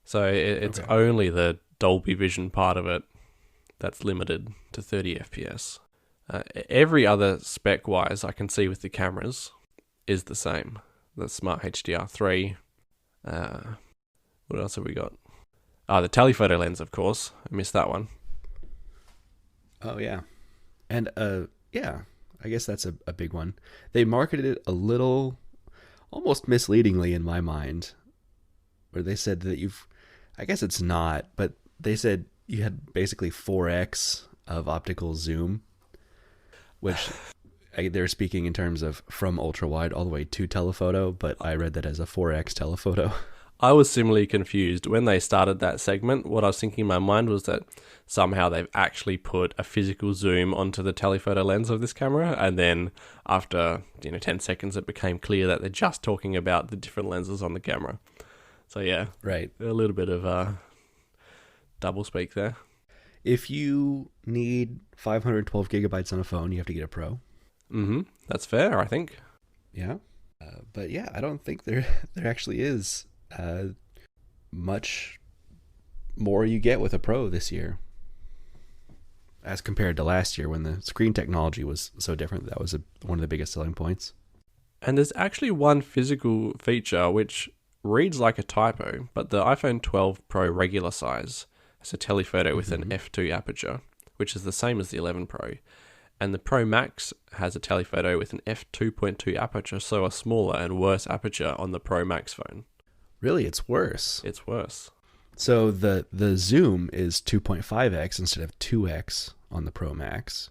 So it's only the Dolby Vision part of it that's limited to 30 FPS. Every other spec-wise I can see with the cameras is the same. The Smart HDR3. What else have we got? The telephoto lens, of course. I missed that one. Oh, yeah. And, yeah, I guess that's a big one. They marketed it a little, almost misleadingly in my mind, where they said that I guess it's not, but they said you had basically 4x of optical zoom, which they're speaking in terms of from ultra wide all the way to telephoto, but I read that as a 4x telephoto. I was similarly confused when they started that segment. What I was thinking in my mind was that somehow they've actually put a physical zoom onto the telephoto lens of this camera, and then after 10 seconds it became clear that they're just talking about the different lenses on the camera. So yeah, right, a little bit of double speak there. If you need 512 gigabytes on a phone, you have to get a Pro. That's fair, I think. Yeah, but yeah, I don't think there actually is much more you get with a Pro this year as compared to last year when the screen technology was so different. That was one of the biggest selling points. And there's actually one physical feature which reads like a typo, but the iPhone 12 Pro regular size has a telephoto with an f2 aperture, which is the same as the 11 Pro. And the Pro Max has a telephoto with an f2.2 aperture, so a smaller and worse aperture on the Pro Max phone. Really, it's worse. It's worse. So the zoom is 2.5x instead of 2x on the Pro Max.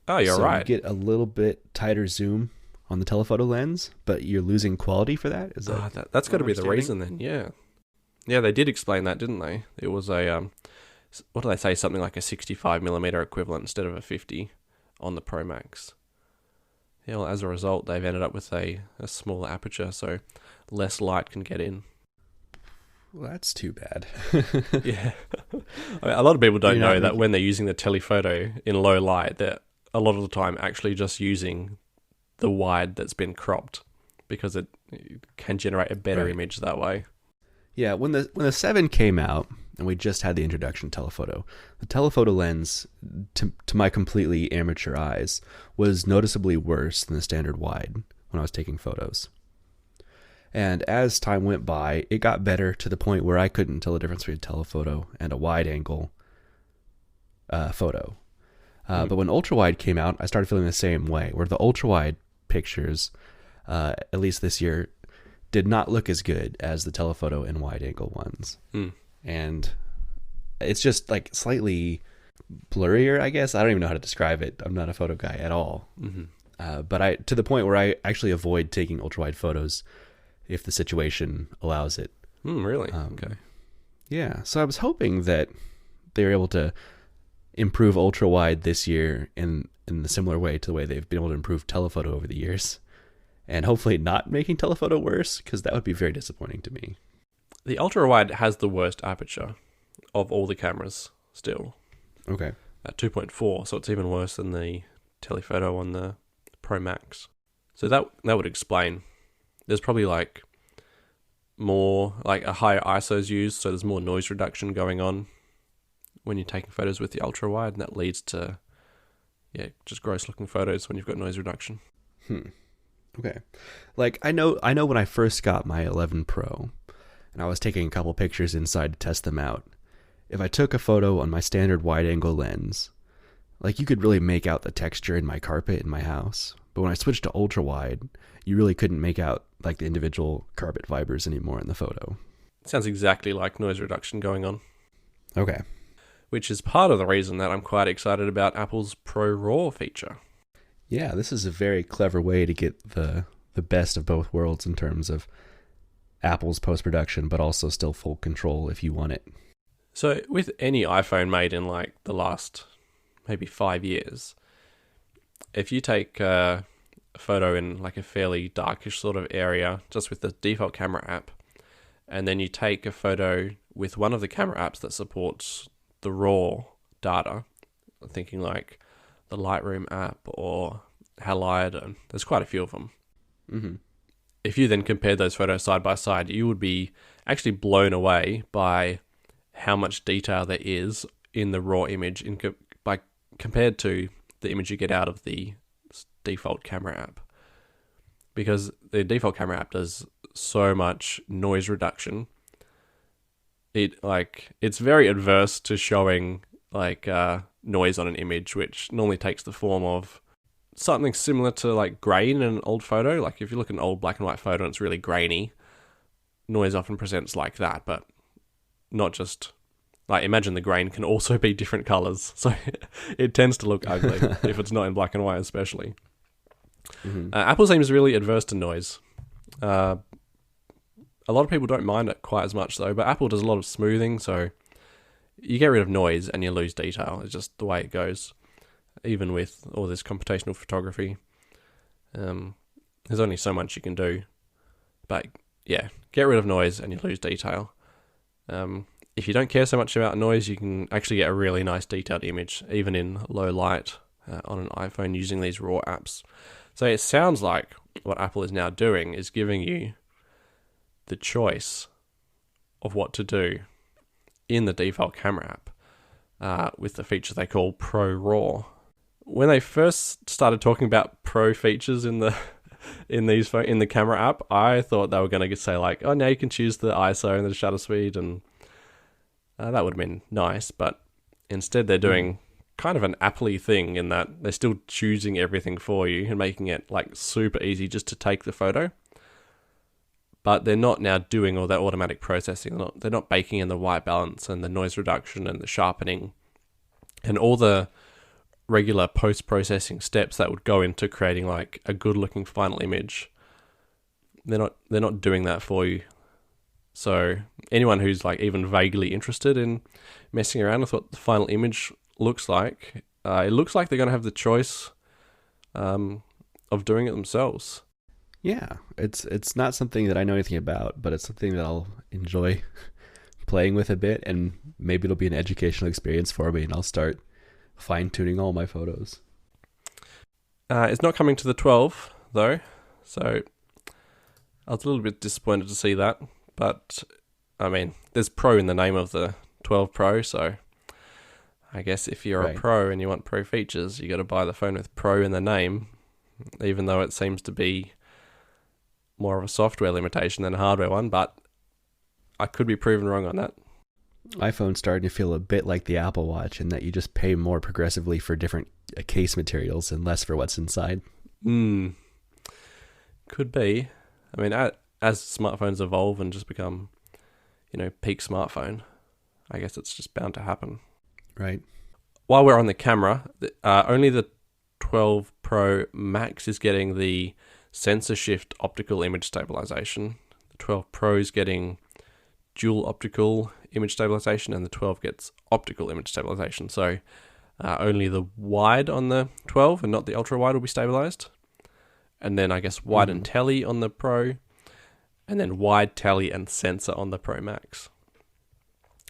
Oh, you're right. You get a little bit tighter zoom on the telephoto lens, but you're losing quality for that? Is that's got to be the reason then, yeah. Yeah, they did explain that, didn't they? It was what do they say, something like a 65mm equivalent instead of a 50 on the Pro Max. Yeah, well, as a result, they've ended up with a smaller aperture, so less light can get in. Well, that's too bad. Yeah. I mean, a lot of people don't know that when they're using the telephoto in low light, they're a lot of the time actually just using the wide that's been cropped because it can generate a better image that way. Yeah, when the 7 came out and we just had the introduction to telephoto, the telephoto lens, to my completely amateur eyes, was noticeably worse than the standard wide when I was taking photos. And as time went by, it got better to the point where I couldn't tell the difference between a telephoto and a wide angle photo. But when ultra wide came out, I started feeling the same way, where the ultra wide pictures, at least this year, did not look as good as the telephoto and wide angle ones. And it's just like slightly blurrier, I guess. I don't even know how to describe it. I'm not a photo guy at all. But to the point where I actually avoid taking ultra wide photos if the situation allows it. Really? Okay. Yeah. So I was hoping that they were able to improve ultra wide this year in a similar way to the way they've been able to improve telephoto over the years, and hopefully not making telephoto worse, because that would be very disappointing to me. The ultra wide has the worst aperture of all the cameras still. Okay. At 2.4, so it's even worse than the telephoto on the Pro Max. So that would explain. There's probably like more, like a higher ISO's used, so there's more noise reduction going on when you're taking photos with the ultra wide, and that leads to just gross looking photos when you've got noise reduction. Okay. Like I know when I first got my 11 Pro and I was taking a couple pictures inside to test them out, if I took a photo on my standard wide angle lens, Like you could really make out the texture in my carpet in my house. But when I switched to ultra wide, you really couldn't make out like the individual carpet fibers anymore in the photo. Sounds exactly like noise reduction going on. Okay. Which is part of the reason that I'm quite excited about Apple's Pro Raw feature. Yeah, this is a very clever way to get the best of both worlds in terms of Apple's post-production, but also still full control if you want it. So with any iPhone made in like the last maybe 5 years, if you take a photo in like a fairly darkish sort of area just with the default camera app, and then you take a photo with one of the camera apps that supports the raw data, I'm thinking like the Lightroom app or Halide, and there's quite a few of them. Mm-hmm. If you then compared those photos side by side, you would be actually blown away by how much detail there is in the raw image compared to the image you get out of the default camera app. Because the default camera app does so much noise reduction. It's very adverse to showing noise on an image, which normally takes the form of something similar to like grain in an old photo. Like if you look at an old black and white photo and it's really grainy, noise often presents like that, but not just like, imagine the grain can also be different colors. So it tends to look ugly if it's not in black and white, especially. Mm-hmm. Apple seems really adverse to noise. A lot of people don't mind it quite as much though, but Apple does a lot of smoothing, so you get rid of noise and you lose detail. It's just the way it goes. Even with all this computational photography, there's only so much you can do. But yeah, get rid of noise and you lose detail. If you don't care so much about noise, you can actually get a really nice detailed image, even in low light on an iPhone using these raw apps. So it sounds like what Apple is now doing is giving you the choice of what to do in the default camera app with the feature they call Pro Raw. When they first started talking about pro features in the camera app, I thought they were going to say like, oh, now you can choose the ISO and the shutter speed, and that would have been nice. But instead, they're doing kind of an Apple-y thing in that they're still choosing everything for you and making it like super easy just to take the photo. But they're not now doing all that automatic processing. They're not baking in the white balance and the noise reduction and the sharpening and all the regular post-processing steps that would go into creating like a good-looking final image. They're not doing that for you. So anyone who's like even vaguely interested in messing around with what the final image looks like, it looks like they're going to have the choice of doing it themselves. Yeah, it's not something that I know anything about, but it's something that I'll enjoy playing with a bit, and maybe it'll be an educational experience for me, and I'll start fine-tuning all my photos. It's not coming to the 12, though, so I was a little bit disappointed to see that, but, I mean, there's Pro in the name of the 12 Pro, so I guess if you're a pro and you want pro features, you got to buy the phone with Pro in the name, even though it seems to be more of a software limitation than a hardware one, but I could be proven wrong on that. iPhone's starting to feel a bit like the Apple Watch in that you just pay more progressively for different case materials and less for what's inside. Could be. I mean, as smartphones evolve and just become, peak smartphone, I guess it's just bound to happen. Right. While we're on the camera, only the 12 Pro Max is getting the sensor shift optical image stabilization. The 12 Pro is getting dual optical image stabilization, and the 12 gets optical image stabilization. So only the wide on the 12 and not the ultra wide will be stabilized. And then I guess wide and tele on the Pro, and then wide, tele, and sensor on the Pro Max.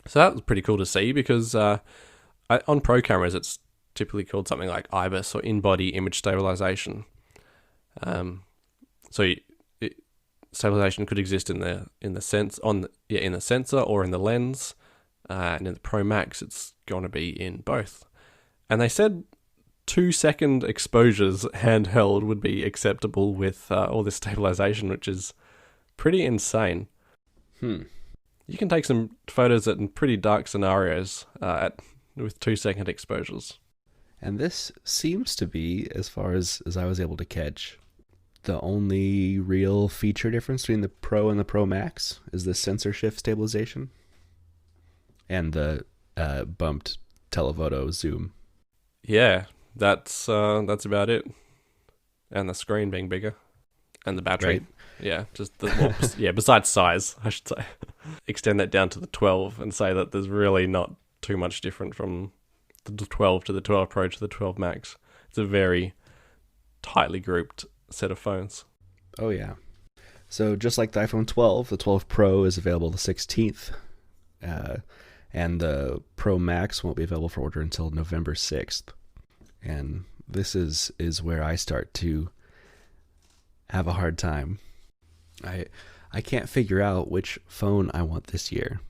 So that was pretty cool to see, because on Pro cameras it's typically called something like IBIS, or in-body image stabilization. So stabilization could exist in the sensor or in the lens, and in the Pro Max it's going to be in both. And they said 2-second exposures handheld would be acceptable with all this stabilization, which is pretty insane. You can take some photos in pretty dark scenarios with 2-second exposures. And this seems to be, as far as I was able to catch, the only real feature difference between the Pro and the Pro Max is the sensor shift stabilization and the bumped telephoto zoom. Yeah, that's about it. And the screen being bigger, and the battery. Right. Yeah, just besides size, I should say. Extend that down to the 12 and say that there's really not too much different from the 12 to the 12 Pro to the 12 Max. It's a very tightly grouped set of phones. Oh, yeah. So just like the iPhone 12, the 12 Pro is available the 16th. And the Pro Max won't be available for order until November 6th. And this is where I start to have a hard time. I can't figure out which phone I want this year.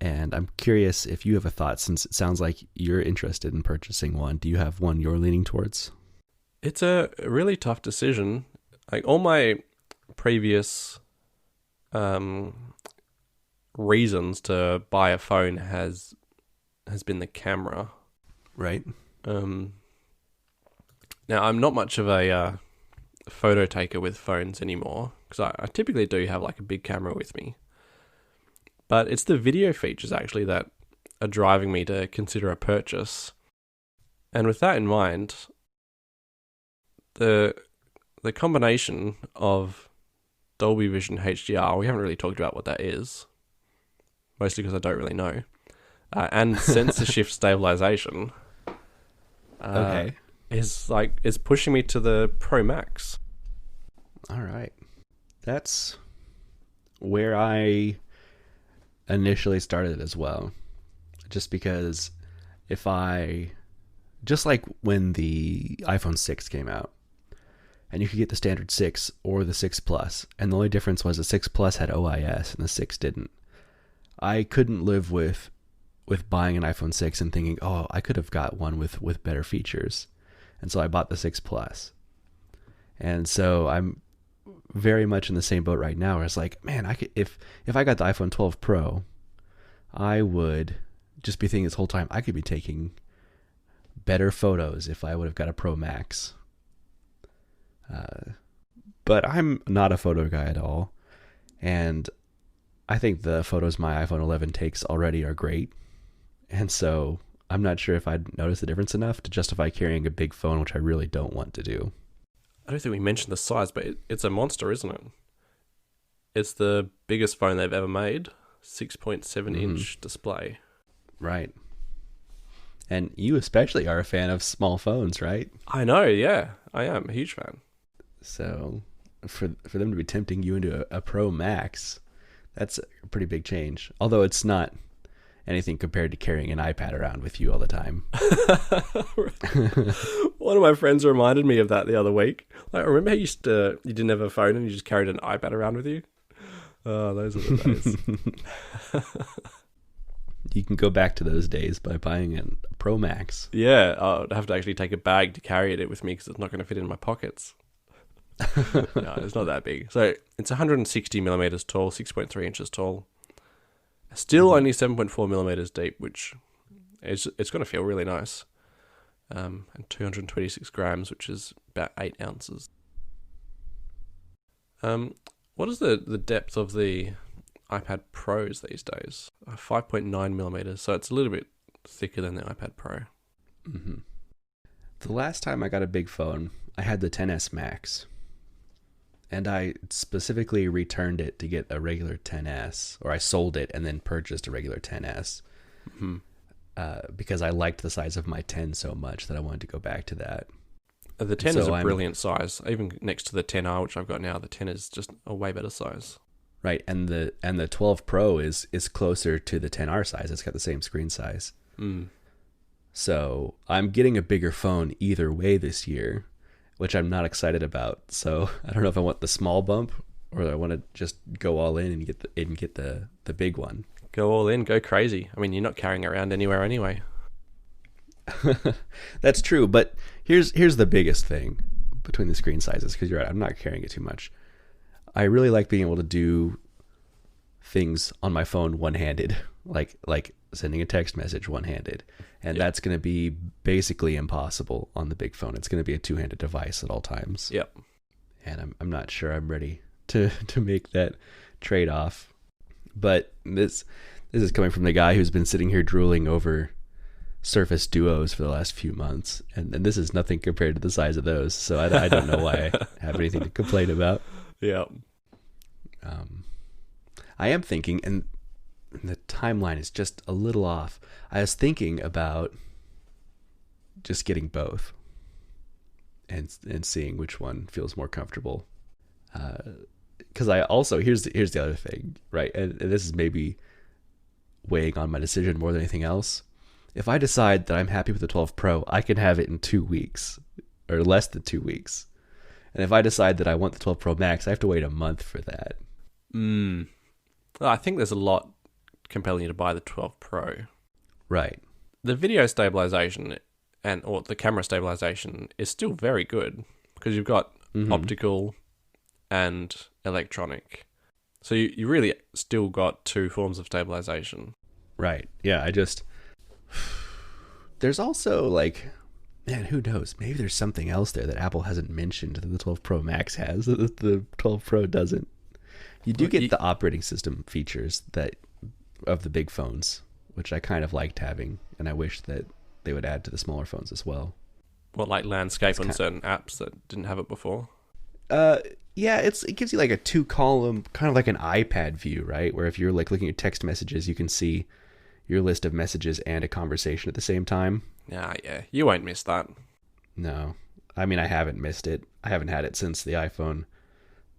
And I'm curious if you have a thought, since it sounds like you're interested in purchasing one. Do you have one you're leaning towards? It's a really tough decision. Like all my previous reasons to buy a phone has been the camera. Right. Now, I'm not much of a photo taker with phones anymore, because I typically do have like a big camera with me. But it's the video features actually that are driving me to consider a purchase. And with that in mind, the combination of Dolby Vision HDR, we haven't really talked about what that is, mostly because I don't really know, and sensor shift stabilization, Okay. is pushing me to the Pro Max. All right. That's where I initially started as well. Just because just like when the iPhone 6 came out, and you could get the standard 6 or the 6 Plus, and the only difference was the 6 Plus had OIS and the 6 didn't. I couldn't live with buying an iPhone 6 and thinking, oh, I could have got one with better features. And so I bought the 6 Plus. And so I'm very much in the same boat right now, where it's like, man, I could, if I got the iPhone 12 Pro, I would just be thinking this whole time, I could be taking better photos if I would have got a Pro Max. But I'm not a photo guy at all. And I think the photos my iPhone 11 takes already are great. And so I'm not sure if I'd notice the difference enough to justify carrying a big phone, which I really don't want to do. I don't think we mentioned the size, but it's a monster, isn't it? It's the biggest phone they've ever made, 6.7-inch display. Right. And you especially are a fan of small phones, right? I know, yeah. I am a huge fan. So for them to be tempting you into a Pro Max, that's a pretty big change. Although it's not anything compared to carrying an iPad around with you all the time. One of my friends reminded me of that the other week. Like, remember how you didn't have a phone and you just carried an iPad around with you? Oh, those are the days. You can go back to those days by buying a Pro Max. Yeah, I'd have to actually take a bag to carry it with me because it's not going to fit in my pockets. No, it's not that big. So it's 160 millimeters tall, 6.3 inches tall. Still only 7.4 millimeters deep, which it's going to feel really nice. And 226 grams, which is about 8 ounces. What is the depth of the iPad Pros these days? 5.9 millimeters, so it's a little bit thicker than the iPad Pro. Mm-hmm. The last time I got a big phone, I had the XS Max. And I specifically returned it to get a regular XS, or I sold it and then purchased a regular XS. Mm-hmm. Because I liked the size of my 10 so much that I wanted to go back to that. The 10 is a brilliant size. Even next to the 10R, which I've got now, the 10 is just a way better size. Right, and the 12 Pro is closer to the 10R size. It's got the same screen size. Mm. So I'm getting a bigger phone either way this year, which I'm not excited about. So I don't know if I want the small bump or I want to just go all in and get the big one. Go all in, go crazy. I mean, you're not carrying it around anywhere anyway. That's true, but here's the biggest thing between the screen sizes, because you're right, I'm not carrying it too much. I really like being able to do things on my phone one-handed, like sending a text message one-handed, and that's going to be basically impossible on the big phone. It's going to be a two-handed device at all times. Yep. And I'm not sure I'm ready to make that trade-off. But this is coming from the guy who's been sitting here drooling over Surface Duos for the last few months, and this is nothing compared to the size of those. So I don't know why I have anything to complain about. Yeah. I am thinking, and the timeline is just a little off. I was thinking about just getting both and seeing which one feels more comfortable. Because I also, here's the other thing, right? And this is maybe weighing on my decision more than anything else. If I decide that I'm happy with the 12 Pro, I can have it in 2 weeks or less than 2 weeks. And if I decide that I want the 12 Pro Max, I have to wait a month for that. Well, I think there's a lot compelling you to buy the 12 Pro. Right. The video stabilization or the camera stabilization is still very good because you've got optical and electronic. So you really still got two forms of stabilization. Right. Yeah, there's also like, man, who knows? Maybe there's something else there that Apple hasn't mentioned that the 12 Pro Max has that the 12 Pro doesn't. You do get the operating system features that of the big phones, which I kind of liked having, and I wish that they would add to the smaller phones as well. What, like landscape on certain apps that didn't have it before? Yeah, it gives you like a 2-column, kind of like an iPad view, right? Where if you're like looking at text messages, you can see your list of messages and a conversation at the same time. Yeah, you won't miss that. No, I mean, I haven't missed it. I haven't had it since the iPhone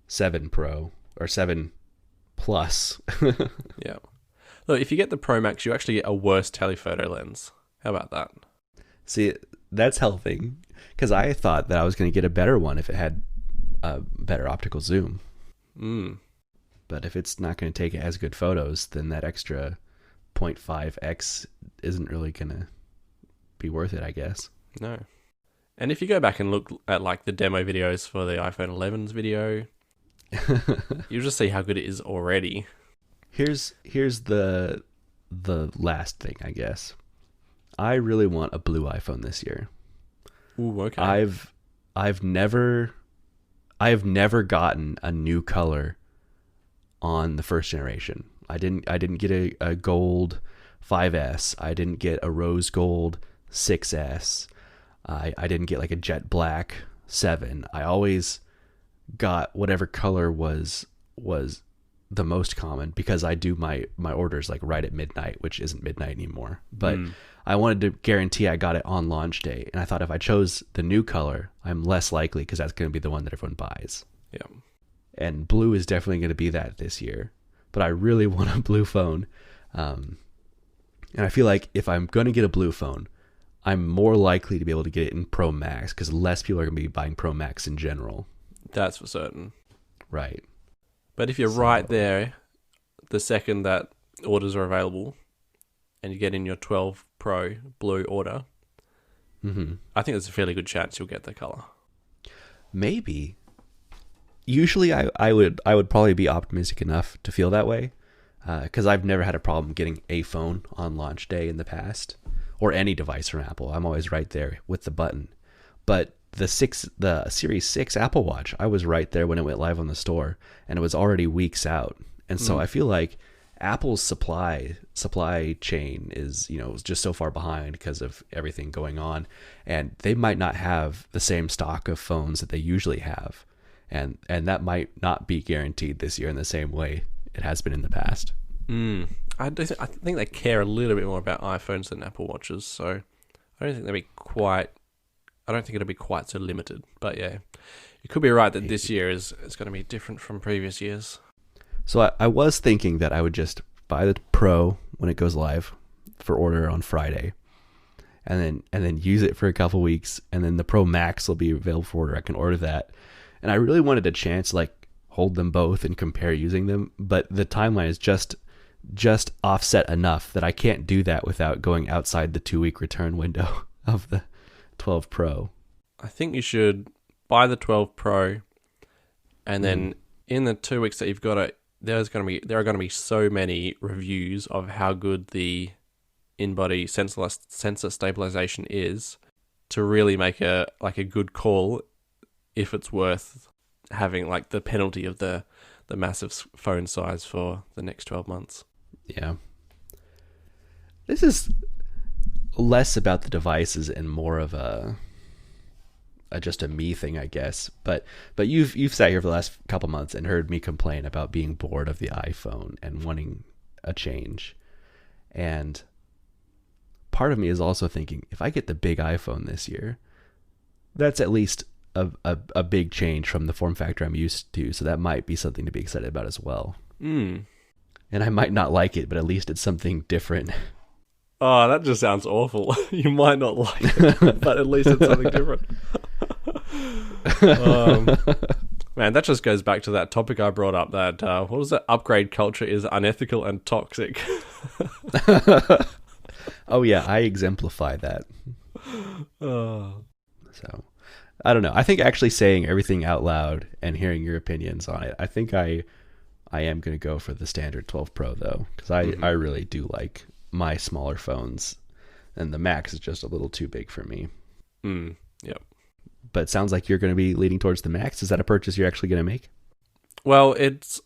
7 Pro or 7 Plus. Yeah. Look, if you get the Pro Max, you actually get a worse telephoto lens. How about that? See, that's helping, because I thought that I was going to get a better one if it had a better optical zoom. But if it's not going to take as good photos, then that extra 0.5x isn't really going to be worth it, I guess. No. And if you go back and look at like the demo videos for the iPhone 11's video, you'll just see how good it is already. Here's the last thing, I guess. I really want a blue iPhone this year. Ooh, okay. I've never gotten a new color on the first generation. I didn't get a gold 5S. I didn't get a rose gold 6S. I didn't get like a jet black 7. I always got whatever color was the most common, because I do my orders like right at midnight, which isn't midnight anymore. But I wanted to guarantee I got it on launch day, and I thought if I chose the new color, I'm less likely, because that's going to be the one that everyone buys. Yeah. And blue is definitely going to be that this year. But I really want a blue phone. And I feel like if I'm going to get a blue phone, I'm more likely to be able to get it in Pro Max, because less people are going to be buying Pro Max in general. That's for certain. Right. But if you're right there, the second that orders are available and you get in your 12 Pro blue order, I think there's a fairly good chance you'll get the color. Maybe. Usually I would probably be optimistic enough to feel that way, because I've never had a problem getting a phone on launch day in the past, or any device from Apple. I'm always right there with the button. But the Series 6 Apple Watch, I was right there when it went live on the store, and it was already weeks out. And so I feel like Apple's supply chain is, just so far behind because of everything going on, and they might not have the same stock of phones that they usually have. And that might not be guaranteed this year in the same way it has been in the past. I think they care a little bit more about iPhones than Apple Watches, so I don't think it'll be quite so limited. But yeah, you could be right that this year is going to be different from previous years. So I was thinking that I would just buy the Pro when it goes live for order on Friday, and then use it for a couple weeks, and then the Pro Max will be available for order. I can order that. And I really wanted a chance to like hold them both and compare using them, but the timeline is just offset enough that I can't do that without going outside the 2-week return window of the 12 Pro. I think you should buy the 12 Pro, and then in the 2 weeks that you've got it, there are going to be so many reviews of how good the in-body sensor stabilization is to really make a good call if it's worth having like the penalty of the massive phone size for the next 12 months. Yeah. This is less about the devices and more of a just a me thing, I guess. But you've sat here for the last couple months and heard me complain about being bored of the iPhone and wanting a change. And part of me is also thinking, if I get the big iPhone this year, that's at least a big change from the form factor I'm used to. So that might be something to be excited about as well. Mm. And I might not like it, but at least it's something different. Oh, that just sounds awful. You might not like it, but at least it's something different. Man, that just goes back to that topic I brought up, that, what was it? Upgrade culture is unethical and toxic. Oh, yeah, I exemplify that. Oh. So, I don't know. I think actually saying everything out loud and hearing your opinions on it, I think I am going to go for the standard 12 Pro, though, because I really do like my smaller phones, and the Max is just a little too big for me. Yep. But it sounds like you're going to be leaning towards the Max. Is that a purchase you're actually going to make? Well, it's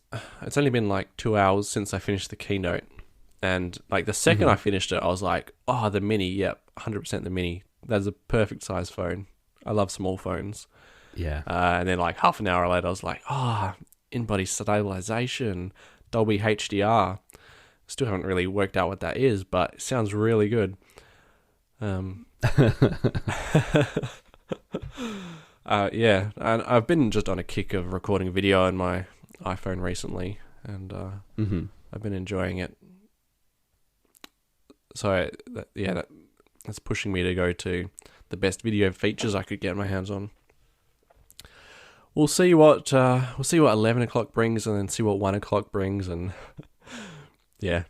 only been like 2 hours since I finished the keynote, and like the second I finished it, I was like, oh, the Mini, yep, 100% the Mini. That's a perfect size phone. I love small phones. Yeah. And then like half an hour later, I was like, in-body stabilization, Dolby HDR. Still haven't really worked out what that is, but it sounds really good. Yeah, and I've been just on a kick of recording video on my iPhone recently, and I've been enjoying it. So that's pushing me to go to the best video features I could get my hands on. We'll see what 11 o'clock brings, and then see what 1 o'clock brings, and yeah.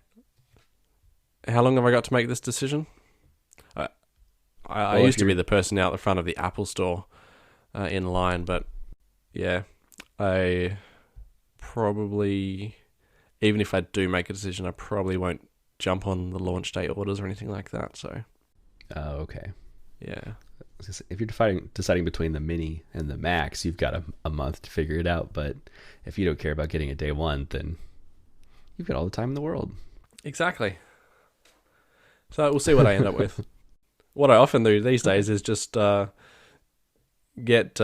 How long have I got to make this decision? I used to be the person out the front of the Apple store in line, but yeah, I probably, even if I do make a decision, I probably won't jump on the launch day orders or anything like that. So, okay, yeah. If you're deciding between the Mini and the Max, you've got a month to figure it out. But if you don't care about getting a day one, then you've got all the time in the world. Exactly. So we'll see what I end up with. What I often do these days is just get what's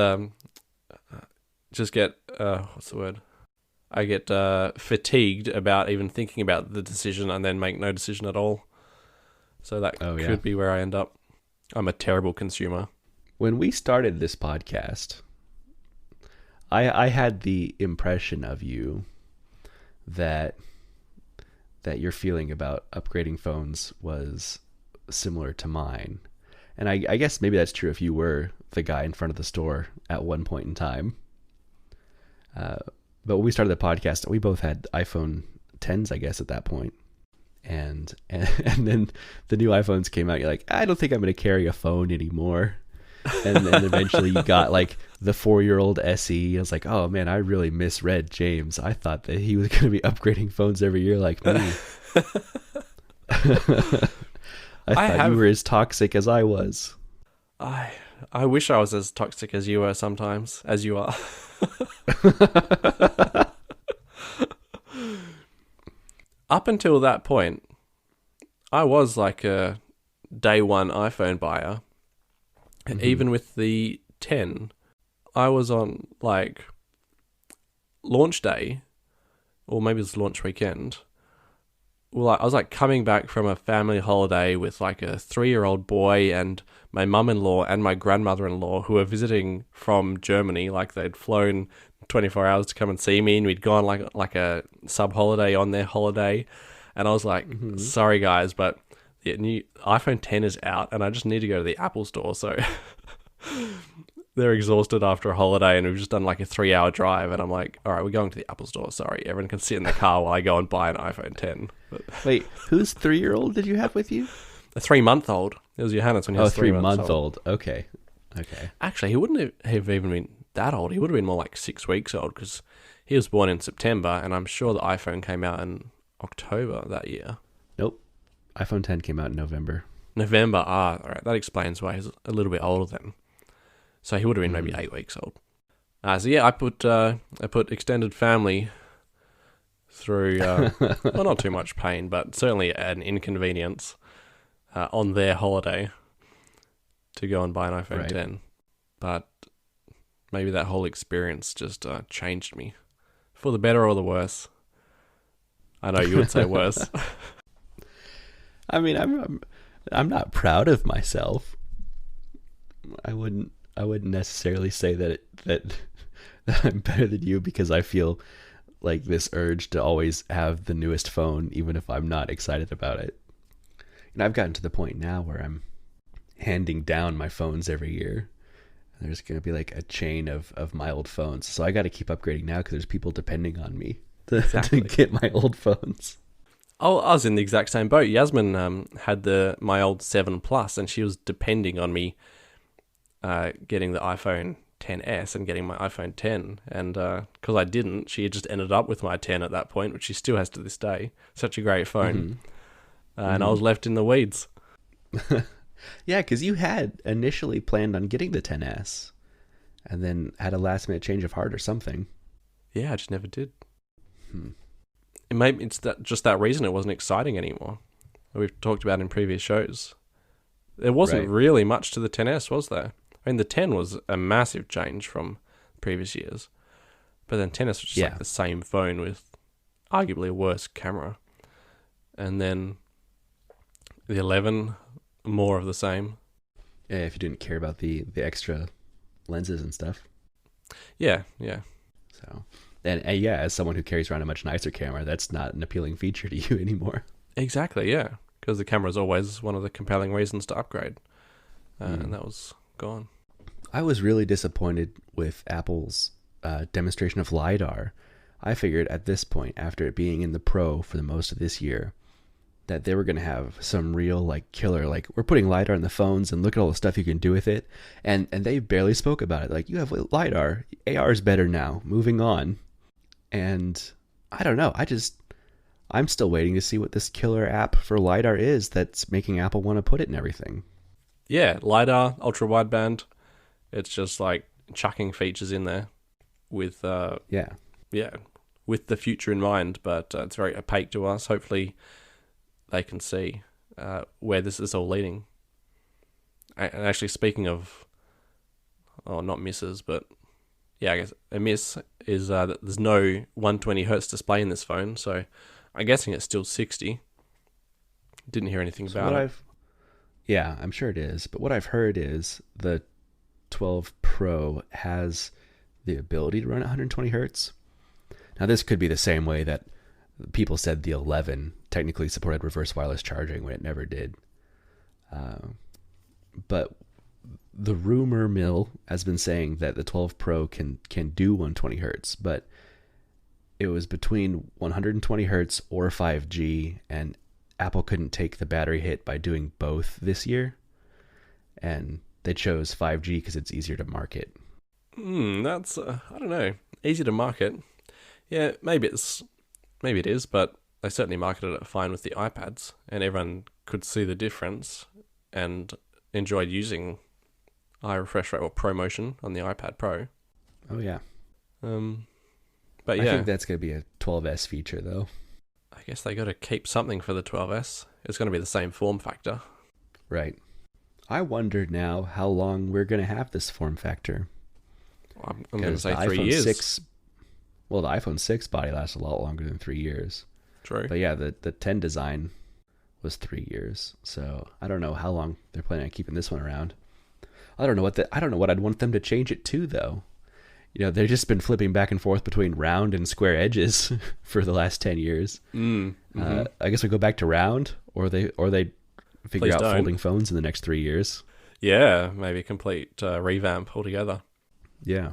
the word? I get fatigued about even thinking about the decision, and then make no decision at all. So that could be where I end up. I'm a terrible consumer. When we started this podcast, I had the impression of you that your feeling about upgrading phones was similar to mine. And I guess maybe that's true if you were the guy in front of the store at one point in time. But when we started the podcast, we both had iPhone 10s, I guess, at that point. And then the new iPhones came out. You're like, I don't think I'm going to carry a phone anymore. And then eventually you got like the 4-year-old SE. I was like, oh man, I really misread James. I thought that he was going to be upgrading phones every year like me. I thought you were as toxic as I was. I wish I was as toxic as you were sometimes, as you are. Up until that point, I was like a day one iPhone buyer. And even with the 10, I was on like launch day, or maybe it was launch weekend. Well, I was like coming back from a family holiday with like a 3-year-old boy and my mum-in-law and my grandmother-in-law who were visiting from Germany. Like they'd flown 24 hours to come and see me, and we'd gone like a sub-holiday on their holiday. And I was like, sorry guys, but the new iPhone 10 is out and I just need to go to the Apple store. So they're exhausted after a holiday, and we've just done like a 3-hour drive, and I'm like, all right, we're going to the Apple store. Sorry, everyone can sit in the car while I go and buy an iPhone 10. But wait, whose 3-year-old did you have with you? A 3-month-old. It was Johannes when he was 3 months old. 3-month-old. Okay. Actually, he wouldn't have even been that old. He would have been more like 6 weeks old because he was born in September, and I'm sure the iPhone came out in October that year. Nope. iPhone 10 came out in November. November. All right. That explains why he's a little bit older then. So he would have been maybe 8 weeks old. So yeah, I put extended family through well, not too much pain, but certainly an inconvenience on their holiday to go and buy an iPhone 10. But maybe that whole experience just changed me for the better or the worse. I know you would say worse. I mean, I'm not proud of myself. I wouldn't necessarily say that I'm better than you because I feel like this urge to always have the newest phone, even if I'm not excited about it. And I've gotten to the point now where I'm handing down my phones every year. There's going to be like a chain of my old phones. So I got to keep upgrading now because there's people depending on me to get my old phones. Oh, I was in the exact same boat. Yasmin had my old 7 Plus, and she was depending on me getting the iPhone XS and getting my iPhone 10. And because I didn't, she just ended up with my 10 at that point, which she still has to this day. Such a great phone. And I was left in the weeds. Yeah, because you had initially planned on getting the XS and then had a last minute change of heart or something. Yeah, I just never did. It's just that reason it wasn't exciting anymore. We've talked about in previous shows. There wasn't really much to the XS, was there? I mean, the 10 was a massive change from previous years. But then XS was just like the same phone with arguably a worse camera. And then the 11, more of the same. Yeah, if you didn't care about the extra lenses and stuff. Yeah. So, and yeah, as someone who carries around a much nicer camera, that's not an appealing feature to you anymore. Exactly, yeah. Because the camera is always one of the compelling reasons to upgrade. And that was gone. I was really disappointed with Apple's demonstration of LiDAR. I figured at this point, after it being in the Pro for the most of this year, that they were going to have some real like killer, like we're putting LiDAR in the phones and look at all the stuff you can do with it. And they barely spoke about it. Like, you have LiDAR, AR is better now, moving on. And I don't know. I'm still waiting to see what this killer app for LiDAR is that's making Apple want to put it in everything. Yeah, LiDAR, ultra wideband. It's just like chucking features in there with with the future in mind, but it's very opaque to us. Hopefully they can see where this is all leading. And actually, speaking of, not misses, but yeah, I guess a miss is that there's no 120 hertz display in this phone, so I'm guessing it's still 60. Didn't hear anything about it. Yeah, I'm sure it is, but what I've heard is the 12 Pro has the ability to run at 120 hertz. Now, this could be the same way that people said the 11 technically supported reverse wireless charging when it never did. But the rumor mill has been saying that the 12 Pro can do 120 hertz, but it was between 120 hertz or 5G, and Apple couldn't take the battery hit by doing both this year. And they chose 5G because it's easier to market. That's, I don't know, easy to market. Yeah, maybe it is, but they certainly marketed it fine with the iPads, and everyone could see the difference and enjoyed using high refresh rate or ProMotion on the iPad Pro. Oh, yeah. But yeah. I think that's going to be a 12S feature, though. I guess they got to keep something for the 12S. It's going to be the same form factor. Right. I wonder now how long we're going to have this form factor. I'm going to say 3 years. The iPhone 6 body lasts a lot longer than 3 years. True. But yeah, the 10 design was 3 years. So I don't know how long they're planning on keeping this one around. I don't know what I'd want them to change it to, though. You know, they've just been flipping back and forth between round and square edges for the last 10 years. I guess we go back to round, or they figure out folding phones in the next 3 years. Yeah, maybe a complete revamp altogether. Yeah.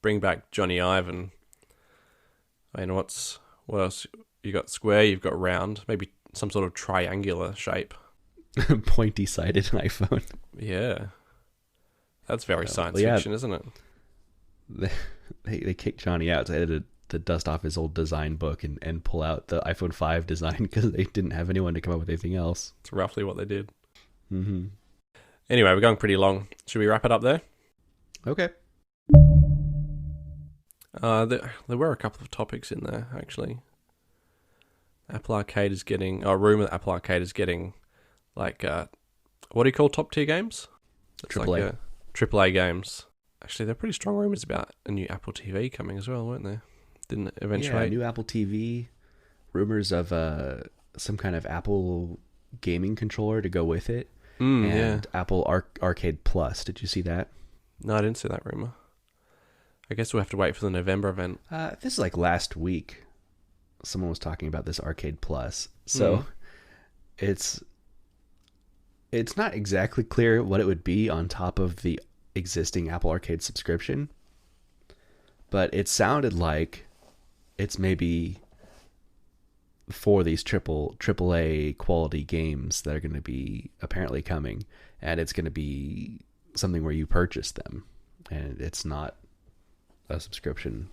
Bring back Johnny Ive and I mean, what else? You got square, you've got round, maybe some sort of triangular shape. Pointy-sided iPhone. Yeah. That's very science fiction, isn't it? they kicked Johnny out to dust off his old design book and pull out the iPhone 5 design because they didn't have anyone to come up with anything else. It's roughly what they did. Mm-hmm. Anyway, we're going pretty long. Should we wrap it up there? Okay. There were a couple of topics in there, actually. Apple Arcade is getting... rumor that Apple Arcade is getting, like, what do you call top-tier games? It's AAA. like AAA games. Actually, there are pretty strong rumors about a new Apple TV coming as well, weren't there? Didn't it eventuate? Yeah, new Apple TV. Rumors of some kind of Apple gaming controller to go with it. And Apple Arcade Plus. Did you see that? No, I didn't see that rumor. I guess we'll have to wait for the November event. This is like last week. Someone was talking about this Arcade Plus. So it's not exactly clear what it would be on top of the existing Apple Arcade subscription. But it sounded like it's maybe for these AAA quality games that are going to be apparently coming, and it's going to be something where you purchase them, and it's not a subscription.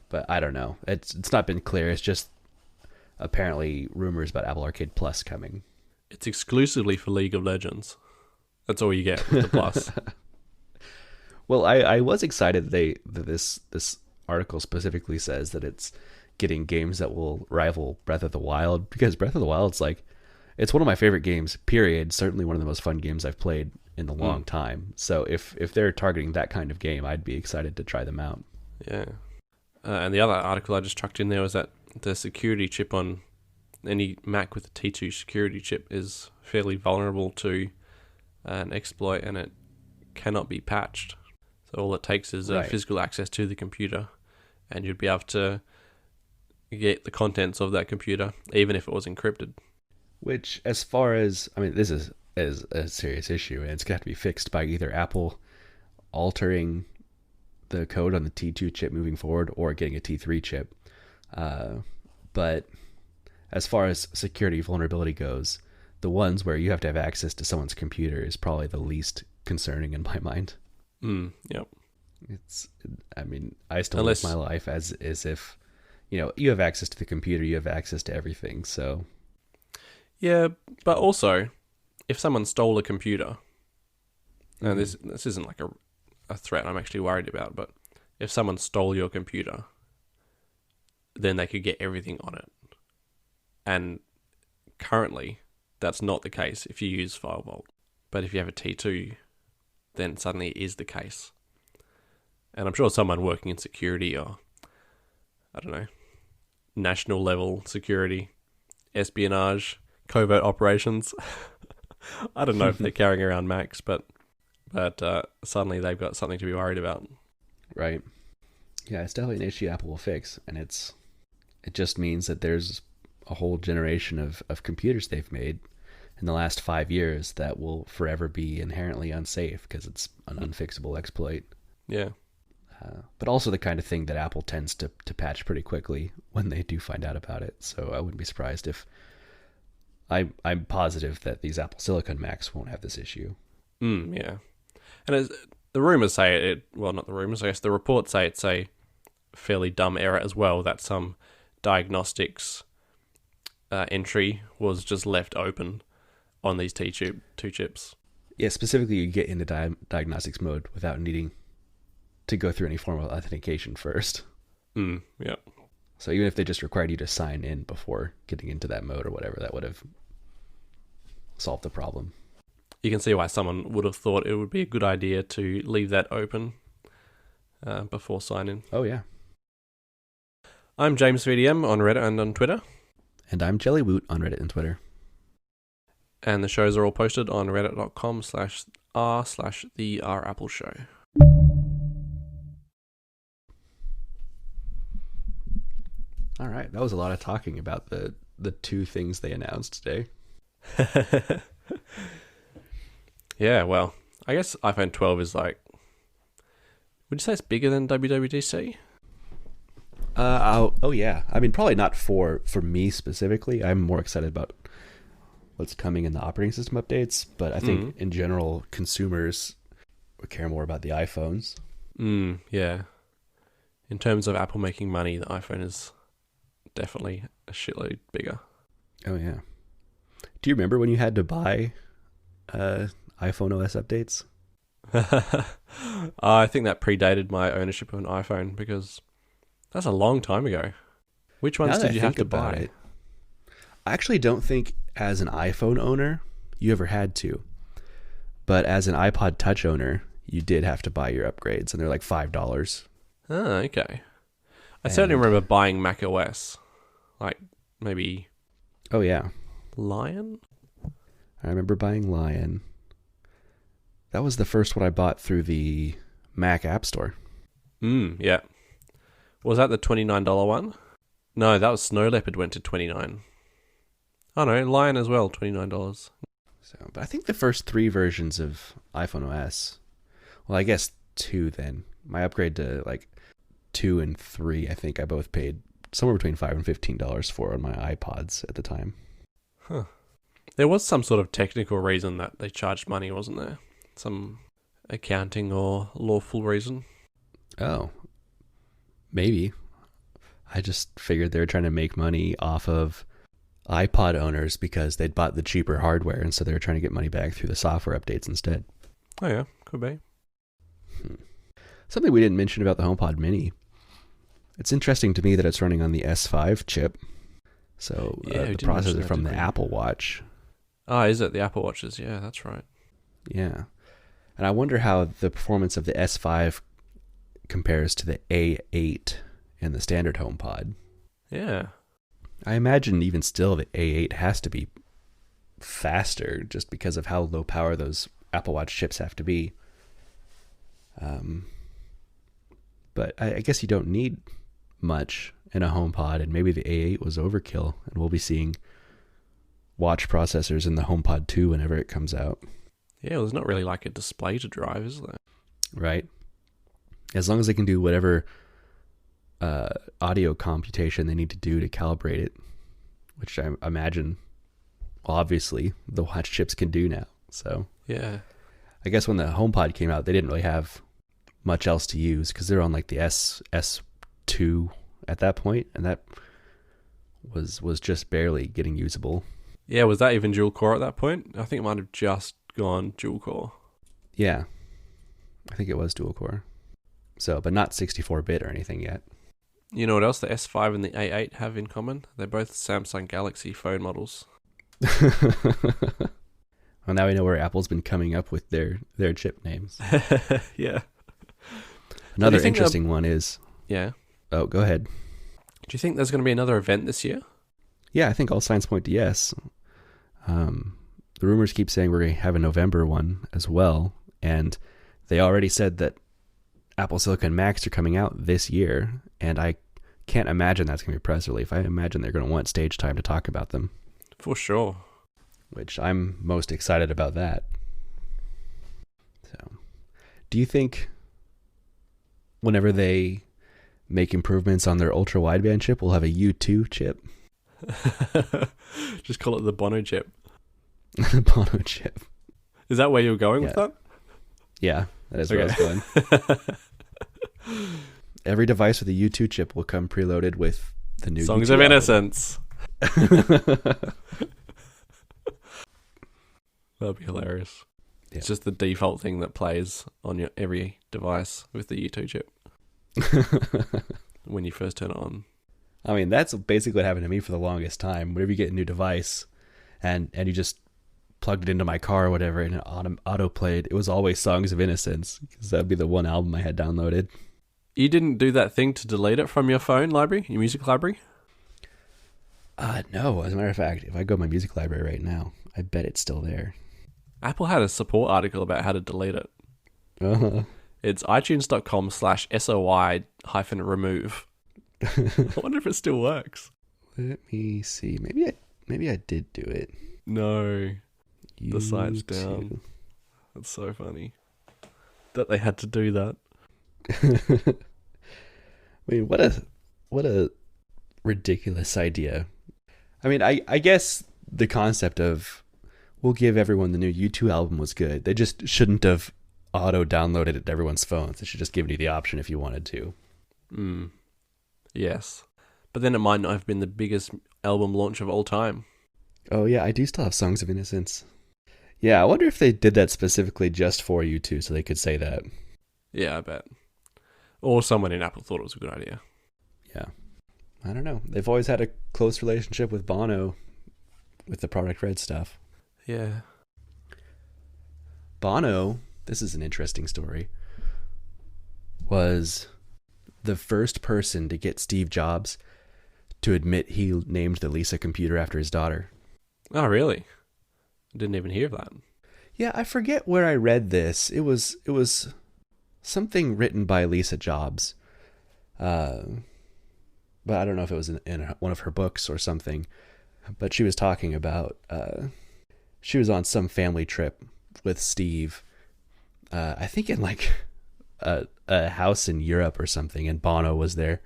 But I don't know. It's not been clear. It's just apparently rumors about Apple Arcade Plus coming. It's exclusively for League of Legends. That's all you get with the Plus. Well, I was excited that this article specifically says that it's getting games that will rival Breath of the Wild, because Breath of the Wild's like, it's one of my favorite games, period. Certainly one of the most fun games I've played in a long time. So if they're targeting that kind of game, I'd be excited to try them out. Yeah. And the other article I just chucked in there was that the security chip on any Mac with a T2 security chip is fairly vulnerable to an exploit, and it cannot be patched. So all it takes is physical access to the computer, and you'd be able to get the contents of that computer, even if it was encrypted. Which, as far as, I mean, this is a serious issue, and it's going to have to be fixed by either Apple altering the code on the T2 chip moving forward or getting a T3 chip. But as far as security vulnerability goes, the ones where you have to have access to someone's computer is probably the least concerning in my mind. Yep. I still live my life as if, you have access to the computer, you have access to everything, so. Yeah, but also, if someone stole a computer, and this isn't like a threat I'm actually worried about, but if someone stole your computer, then they could get everything on it. And currently, that's not the case if you use FileVault. But if you have a T2, then suddenly it is the case. And I'm sure someone working in security or, I don't know, national level security, espionage, covert operations. I don't know if they're carrying around Macs, but suddenly they've got something to be worried about. Right. Yeah, it's definitely an issue Apple will fix, and it just means that there's a whole generation of computers they've made in the last 5 years that will forever be inherently unsafe because it's an unfixable exploit. Yeah. But also the kind of thing that Apple tends to patch pretty quickly when they do find out about it. So I wouldn't be surprised if I'm positive that these Apple Silicon Macs won't have this issue. Yeah. And the rumors say it, well, not the rumors, I guess the reports say it's a fairly dumb error as well, that some diagnostics entry was just left open on these two chips. Yeah, specifically you get into diagnostics mode without needing to go through any form of authentication first. Yeah. So even if they just required you to sign in before getting into that mode or whatever, that would have solved the problem. You can see why someone would have thought it would be a good idea to leave that open before sign-in. Oh, yeah. I'm James VDM on Reddit and on Twitter. And I'm Jellywoot on Reddit and Twitter. And the shows are all posted on reddit.com/r/the_r_apple_show. All right, that was a lot of talking about the two things they announced today. Yeah, well, I guess iPhone 12 is like, would you say it's bigger than WWDC? Oh yeah. I mean, probably not for me specifically. I'm more excited about what's coming in the operating system updates, but I think in general, consumers would care more about the iPhones. Yeah. In terms of Apple making money, the iPhone is definitely a shitload bigger. Oh yeah. Do you remember when you had to buy iPhone OS updates? I think that predated my ownership of an iPhone because that's a long time ago. Which ones Now that did I you have think to about buy? it, I actually don't think as an iPhone owner you ever had to, but as an iPod Touch owner, you did have to buy your upgrades, and they're like $5. Ah, okay. I certainly And remember buying Mac OS, like maybe oh yeah, Lion. I remember buying Lion. That was the first one I bought through the Mac App Store. Yeah. Was that the $29 one? No, that was Snow Leopard went to $29. Oh no, Lion as well, $29. So, but I think the first 3 versions of iPhone OS, well, I guess 2 then. My upgrade to like 2 and 3, I think I both paid somewhere between $5 and $15 for on my iPods at the time. Huh. There was some sort of technical reason that they charged money, wasn't there? Some accounting or lawful reason. Oh, maybe. I just figured they were trying to make money off of iPod owners because they'd bought the cheaper hardware, and so they were trying to get money back through the software updates instead. Oh yeah, could be. Something we didn't mention about the HomePod Mini. It's interesting to me that it's running on the S5 chip. So the processor from the Apple Watch. Ah, is it? The Apple Watches. Yeah, that's right. Yeah. And I wonder how the performance of the S5 compares to the A8 and the standard HomePod. Yeah. I imagine even still the A8 has to be faster just because of how low power those Apple Watch chips have to be. But I guess you don't need much in a HomePod, and maybe the A8 was overkill, and we'll be seeing watch processors in the HomePod 2 whenever it comes out. Yeah, well, there's not really like a display to drive, is there? Right. As long as they can do whatever audio computation they need to do to calibrate it, which I imagine, well, obviously, the watch chips can do now. So yeah, I guess when the HomePod came out, they didn't really have much else to use because they're on like the S2 at that point, and that was just barely getting usable. Yeah, was that even dual core at that point? I think it might have just gone dual core. Yeah, I think it was dual core. So, but not 64-bit or anything yet. You know what else the S5 and the A8 have in common? They're both Samsung Galaxy phone models. Well, now we know where Apple's been coming up with their chip names. Yeah. Another interesting one is... Yeah. Oh, go ahead. Do you think there's going to be another event this year? Yeah, I think all signs point to yes. The rumors keep saying we're going to have a November one as well, and they already said that Apple Silicon Macs are coming out this year, and I can't imagine that's going to be a press release. I imagine they're going to want stage time to talk about them. For sure. Which I'm most excited about that. So, do you think whenever they make improvements on their ultra wideband chip, we'll have a U2 chip? Just call it the Bono chip. The Bono chip. Is that where you're going with that? Yeah, that is where I was going. Every device with a U2 chip will come preloaded with the new Songs U2 of album. Innocence. That'd be hilarious. Yeah. It's just the default thing that plays on your every device with the U2 chip when you first turn it on. I mean, that's basically what happened to me for the longest time. Whenever you get a new device and you just plugged it into my car or whatever and it auto played, it was always Songs of Innocence because that'd be the one album I had downloaded. You didn't do that thing to delete it from your phone library, your music library? No. As a matter of fact, if I go to my music library right now, I bet it's still there. Apple had a support article about how to delete it. Uh-huh. It's itunes.com/SOI-remove. I wonder if it still works. Let me see. Maybe I did do it. No. The site's down. That's so funny that they had to do that. I mean, what a ridiculous idea. I mean, I guess the concept of we'll give everyone the new U2 album was good. They just shouldn't have auto downloaded it to everyone's phones. It should just give you the option if you wanted to. Yes. But then it might not have been the biggest album launch of all time. Oh yeah, I do still have Songs of Innocence. Yeah, I wonder if they did that specifically just for U2 so they could say that. Yeah, I bet. Or someone in Apple thought it was a good idea. Yeah. I don't know. They've always had a close relationship with Bono with the Product Red stuff. Yeah. Bono, this is an interesting story, was the first person to get Steve Jobs to admit he named the Lisa computer after his daughter. Oh, really? I didn't even hear of that. Yeah, I forget where I read this. It was something written by Lisa Jobs. But I don't know if it was in one of her books or something. But she was talking about, she was on some family trip with Steve, I think in like a house in Europe or something, and Bono was there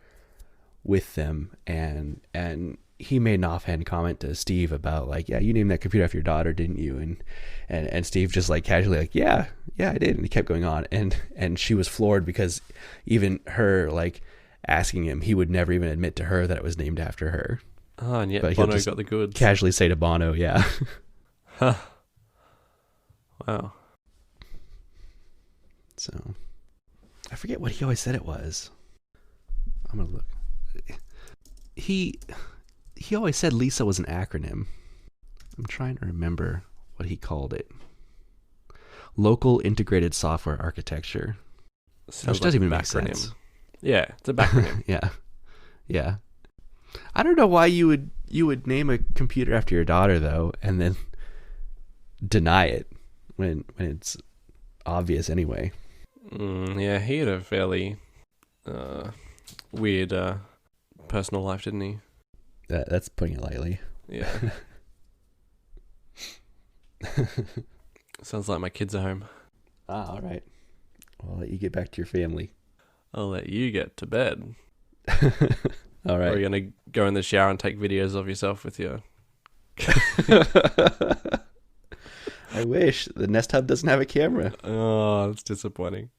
with them, and he made an offhand comment to Steve about like, yeah, you named that computer after your daughter, didn't you? And Steve just like casually like, yeah, I did. And he kept going on, and she was floored because even her like asking him, he would never even admit to her that it was named after her. Oh, and yet But Bono got the goods. Casually say to Bono, yeah. Huh. Wow. So I forget what he always said it was. I'm gonna look. He always said Lisa was an acronym. I'm trying to remember what he called it. Local Integrated Software Architecture. Sounds Which doesn't like even a make backronym. sense. Yeah, it's a backronym. Yeah. I don't know why you would name a computer after your daughter though, and then deny it when it's obvious anyway. Yeah, he had a fairly weird personal life, didn't he? That's putting it lightly. Yeah. Sounds like my kids are home. All right. Well, I'll let you get back to your family. I'll let you get to bed. All right. Or are you going to go in the shower and take videos of yourself with your... I wish. The Nest Hub doesn't have a camera. Oh, that's disappointing.